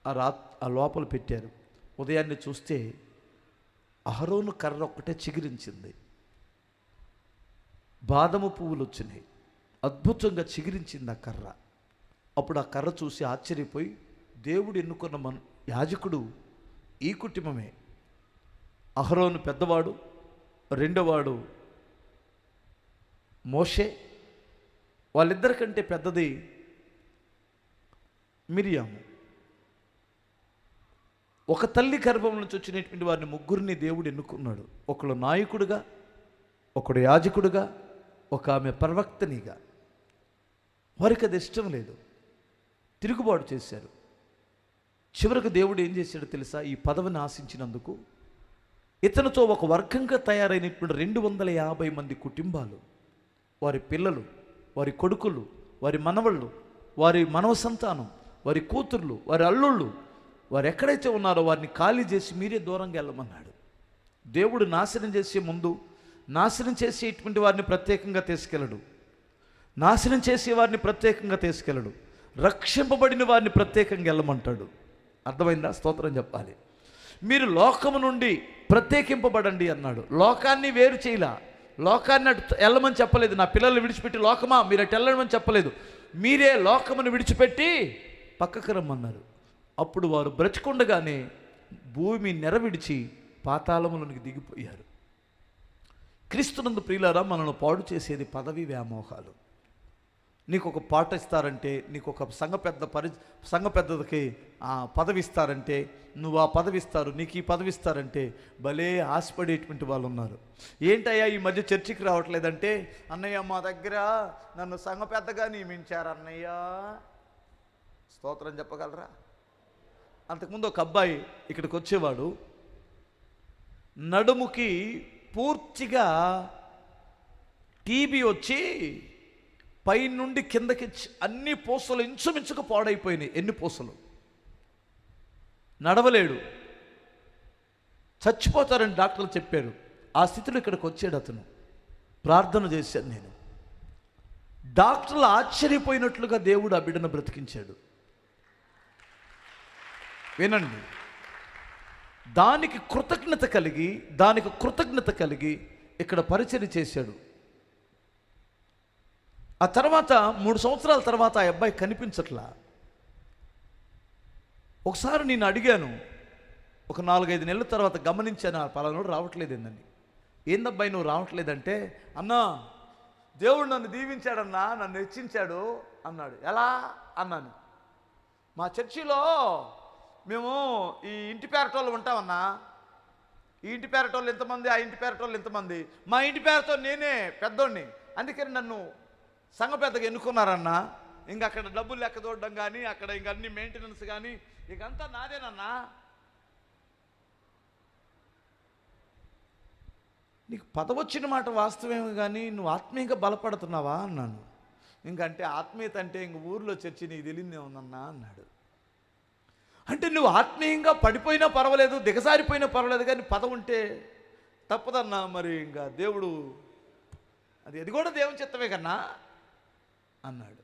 ఆ లోపల పెట్టారు. ఉదయాన్నే చూస్తే అహరోను కర్ర ఒక్కటే చిగురించింది. బాదము పువ్వులు వచ్చినాయి, అద్భుతంగా చిగురించింది ఆ కర్ర. అప్పుడు ఆ కర్ర చూసి ఆశ్చర్యపోయి, దేవుడు ఎన్నుకున్న యాజకుడు ఈ కుటుంబమే. అహరోను పెద్దవాడు, రెండోవాడు మోషే, వాళ్ళిద్దరికంటే పెద్దది మిరియాము. ఒక తల్లి గర్భం నుంచి వచ్చినటువంటి వారిని ముగ్గురిని దేవుడు ఎన్నుకున్నాడు. ఒకడు నాయకుడిగా, ఒకడు యాజకుడిగా, ఒక ఆమె ప్రవక్తనిగా. వారికి అది ఇష్టం లేదు, తిరుగుబాటు చేశారు. చివరకు దేవుడు ఏం చేశాడో తెలుసా? ఈ పదవిని ఆశించినందుకు ఇతనితో ఒక వర్గంగా తయారైనటువంటి 250 మంది కుటుంబాలు, వారి పిల్లలు, వారి కొడుకులు, వారి మనవళ్ళు, వారి మనవ సంతానం, వారి కూతుర్లు, వారి అల్లుళ్ళు, వారు ఎక్కడైతే ఉన్నారో వారిని ఖాళీ చేసి మీరే దూరంగా వెళ్ళమన్నాడు. దేవుడు నాశనం చేసే ముందు నాశనం చేసేటువంటి వారిని ప్రత్యేకంగా తీసుకెళ్ళడు, నాశనం చేసే వారిని ప్రత్యేకంగా తీసుకెళ్ళడు, రక్షింపబడిన వారిని ప్రత్యేకంగా వెళ్ళమంటాడు. అర్థమైందా? స్తోత్రం చెప్పాలి. మీరు లోకము నుండి ప్రత్యేకింపబడండి అన్నాడు. లోకాన్ని వేరు చేయలా, లోకాన్ని అటు వెళ్ళమని చెప్పలేదు. నా పిల్లల్ని విడిచిపెట్టి లోకమా మీరు అటు వెళ్ళమని చెప్పలేదు. మీరే లోకమును విడిచిపెట్టి పక్కకు రమ్మన్నారు. అప్పుడు వారు బ్రతికుండగానే భూమి నెరవిడిచి పాతాళములోనికి దిగిపోయారు. క్రీస్తునందు ప్రియులారా, మనల్ని పాడు చేసేది పదవి వ్యామోహాలు. నీకు ఒక పాట ఇస్తారంటే, నీకు ఒక సంఘ పెద్దకి పదవి ఇస్తారంటే, నువ్వు ఆ పదవి ఇస్తారు, నీకు ఈ పదవి ఇస్తారంటే భలే ఆశపడేటువంటి వాళ్ళు ఉన్నారు. ఏంటయ్యా ఈ మధ్య చర్చికి రావట్లేదంటే, అన్నయ్య మా దగ్గర నన్ను సంఘ పెద్దగా నియమించారు అన్నయ్య. స్తోత్రం చెప్పగలరా? అంతకుముందు ఒక అబ్బాయి ఇక్కడికి వచ్చేవాడు, నడుముకి పూర్తిగా టీబీ వచ్చి పైనుండి కిందకి అన్ని పూసలు ఇంచుమించుకు పాడైపోయినాయి. ఎన్ని పూసలు, నడవలేడు, చచ్చిపోతారని డాక్టర్లు చెప్పారు. ఆ స్థితిలో ఇక్కడికి వచ్చాడు అతను. ప్రార్థన చేశాను నేను. డాక్టర్లు ఆశ్చర్యపోయినట్లుగా దేవుడు ఆ బిడ్డను బ్రతికించాడు. వినండి, దానికి కృతజ్ఞత కలిగి ఇక్కడ పరిచర్య చేశాడు. ఆ తర్వాత 3 సంవత్సరాల తర్వాత ఆ అబ్బాయి కనిపించట్లా. ఒకసారి నేను అడిగాను, ఒక 4-5 నెలల తర్వాత గమనించాను, పలానోడు రావట్లేదు ఏందని. ఏందబ్బాయి నువ్వు రావట్లేదంటే, అన్నా దేవుడు నన్ను దీవించాడన్నా, నన్ను హెచ్చించాడు అన్నాడు. ఎలా అన్నాను. మా చర్చిలో మేము ఈ ఇంటి పేరటోళ్ళు ఉంటామన్నా, ఈ ఇంటి పేరటోళ్ళు ఎంతమంది, ఆ ఇంటి పేరటోళ్ళు ఎంతమంది, మా ఇంటి పేరుతో నేనే పెద్దోడిని, అందుకని నన్ను సంఘ పెద్దగా ఎన్నుకున్నారన్నా. ఇంక అక్కడ డబ్బులు లెక్క చూడడం కానీ, అక్కడ ఇంక అన్ని మెయింటెనెన్స్ కానీ ఇకంతా నాదేనన్నా. నీకు పదవచ్చిన మాట వాస్తవమే కానీ నువ్వు ఆత్మీయంగా బలపడుతున్నావా అన్నాను. ఇంకంటే ఆత్మీయత అంటే ఇంక ఊర్లో చర్చి నీకు తెలియదే ఉందన్నా అన్నాడు. అంటే నువ్వు ఆత్మీయంగా పడిపోయినా పర్వాలేదు, దిగజారిపోయినా పర్వాలేదు, కానీ పదవి ఉంటే తప్పదన్నా. మరి ఇంకా దేవుడు అది కూడా దేవుని చిత్తమే కన్నా అన్నాడు.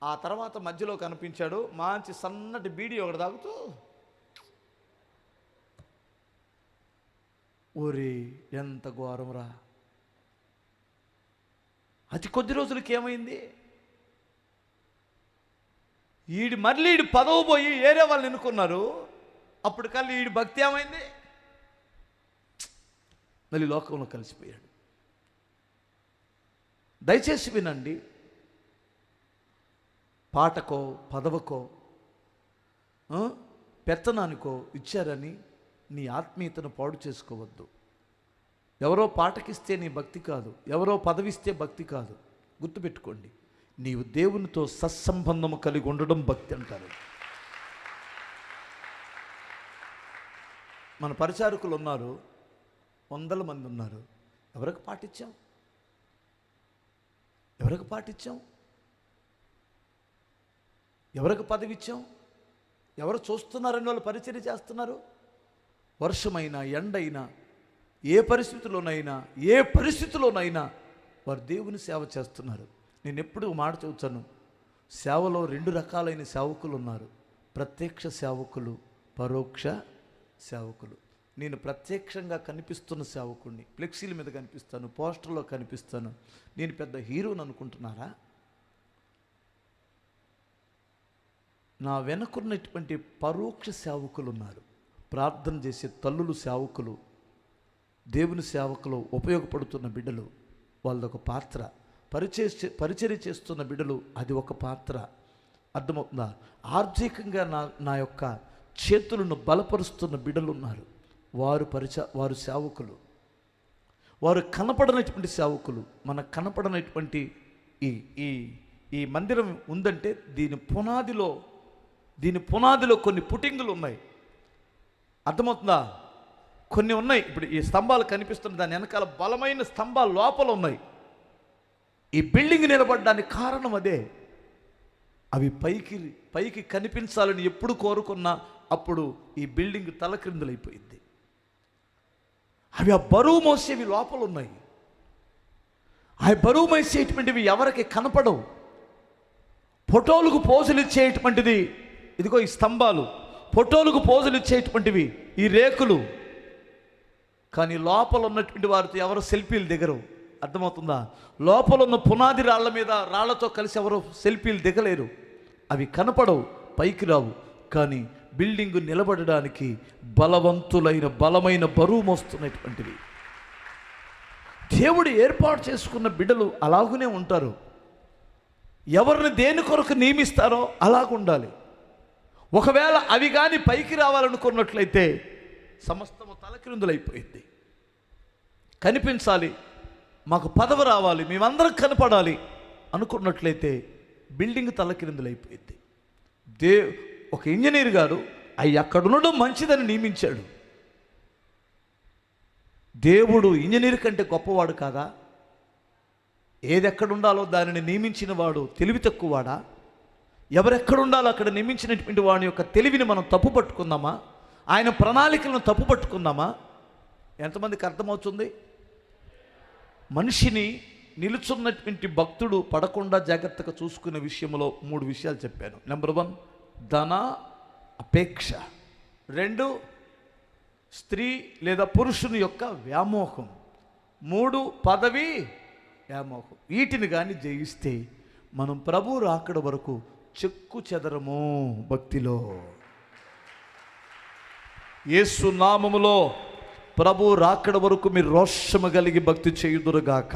ఆ తర్వాత మధ్యలో కనిపించాడు, మంచి సన్నటి బీడీ ఒకటి తాగుతూ, ఓరి ఎంత ఘోరంరా. అతి కొద్ది రోజులకి ఏమైంది, మళ్ళీ పదవి పోయి ఏరే వాళ్ళు ఎన్నుకున్నారు. అప్పుడు కల్లా భక్తి ఏమైంది, మళ్ళీ లోకంలో కలిసిపోయాడు. దయచేసి వినండి, పాటకో పదవకో పెత్తనానికో ఇచ్చారని నీ ఆత్మీయతను పాడు చేసుకోవద్దు. ఎవరో పాటకిస్తే నీ భక్తి కాదు, ఎవరో పదవిస్తే భక్తి కాదు. గుర్తుపెట్టుకోండి, నీవు దేవునితో సత్సంబంధము కలిగి ఉండడం భక్తి అంటారు. మన పరిచారకులు ఉన్నారు, 100 మంది ఉన్నారు. ఎవరికి పాటించాం, ఎవరికి పదవి ఇచ్చాం? ఎవరు చూస్తున్నారని వాళ్ళు పరిచర్య చేస్తున్నారు? వర్షమైనా ఎండైనా ఏ పరిస్థితిలోనైనా వారు దేవుని సేవ చేస్తున్నారు. నేను ఎప్పుడు మాట చెబుతాను, సేవలో 2 రకాలైన సేవకులు ఉన్నారు. ప్రత్యక్ష సేవకులు, పరోక్ష సేవకులు. నేను ప్రత్యక్షంగా కనిపిస్తున్న సేవకుడిని, ఫ్లెక్సీల మీద కనిపిస్తాను, పోస్టర్లో కనిపిస్తాను. నేను పెద్ద హీరోని అనుకుంటున్నారా? నా వెనుకున్నటువంటి పరోక్ష సేవకులు ఉన్నారు. ప్రార్థన చేసే తల్లులు సేవకులు, దేవుని సేవకులు, ఉపయోగపడుతున్న బిడ్డలు, వాళ్ళదొక పాత్ర. పరిచర్య చేస్తున్న బిడ్డలు, అది ఒక పాత్ర. అర్థమవుతుందా? ఆర్థికంగా నా యొక్క చేతులను బలపరుస్తున్న బిడ్డలు ఉన్నారు. వారు సేవకులు. వారు కనపడనటువంటి సేవకులు. మనకు కనపడనటువంటి ఈ మందిరం ఉందంటే దీని పునాదిలో కొన్ని పుటింగులు ఉన్నాయి. అర్థమవుతుందా? కొన్ని ఉన్నాయి. ఇప్పుడు ఈ స్తంభాలు కనిపిస్తున్న దాని వెనకాల బలమైన స్తంభాలు లోపల ఉన్నాయి. ఈ బిల్డింగ్ నిలబడడానికి కారణం అదే. అవి పైకి కనిపించాలని ఎప్పుడు కోరుకున్నా అప్పుడు ఈ బిల్డింగ్ తలక్రిందులైపోయింది. అవి ఆ బరువు మోసేవి లోపల ఉన్నాయి. ఆ బరువు మోసేటువంటివి ఎవరికి కనపడవు. ఫోటోలకు పోజులు ఇచ్చేటువంటిది ఇదిగో ఈ స్తంభాలు, ఫోటోలకు పోజులు ఇచ్చేటువంటివి ఈ రేకులు. కానీ లోపల ఉన్నటువంటి వారితో ఎవరు సెల్ఫీలు దిగరు. అర్థమవుతుందా? లోపల ఉన్న పునాది రాళ్లతో కలిసి ఎవరు సెల్ఫీలు దిగలేరు. అవి కనపడవు, పైకి రావు. కానీ బిల్డింగ్ నిలబడడానికి బలమైన బరువు మోస్తున్నటువంటివి. దేవుడు ఏర్పాటు చేసుకున్న బిడ్డలు అలాగునే ఉంటారు. ఎవరిని దేని కొరకు నియమిస్తారో అలాగుండాలి. ఒకవేళ అవి కానీ పైకి రావాలనుకున్నట్లయితే సమస్తము తలక్రిందులైపోయింది. కనిపించాలి, మాకు పదవి రావాలి, మేమందరం కనపడాలి అనుకున్నట్లయితే బిల్డింగ్ తలక్రిందులైపోయింది. ఒక ఇంజనీర్ గారు అక్కడ ఉండడం మంచిదని నియమించాడు. దేవుడు ఇంజనీర్ కంటే గొప్పవాడు కాదా? ఏది ఎక్కడ ఉండాలో దానిని నియమించిన వాడు తెలివి తక్కువవాడా? ఎవరెక్కడ ఉండాలో అక్కడ నియమించినటువంటి వాడి యొక్క తెలివిని మనం తప్పు పట్టుకుందామా? ఆయన ప్రణాళికలను తప్పు పట్టుకుందామా? ఎంతమందికి అర్థమవుతుంది? మనిషిని నిలుచున్నటువంటి భక్తుడు పడకుండా జాగ్రత్తగా చూసుకునే విషయంలో 3 విషయాలు చెప్పాను. నెంబర్ 1 ధన అపేక్ష, 2 స్త్రీ లేదా పురుషుని యొక్క వ్యామోహం, 3 పదవి వ్యామోహం. వీటిని కానీ జయిస్తే మనం ప్రభు రాకడ వరకు చెక్కు చెదరము భక్తిలో. యేసు నామములో ప్రభు రాకడ వరకు మీరు రోషము కలిగి భక్తి చేయుదురుగాక.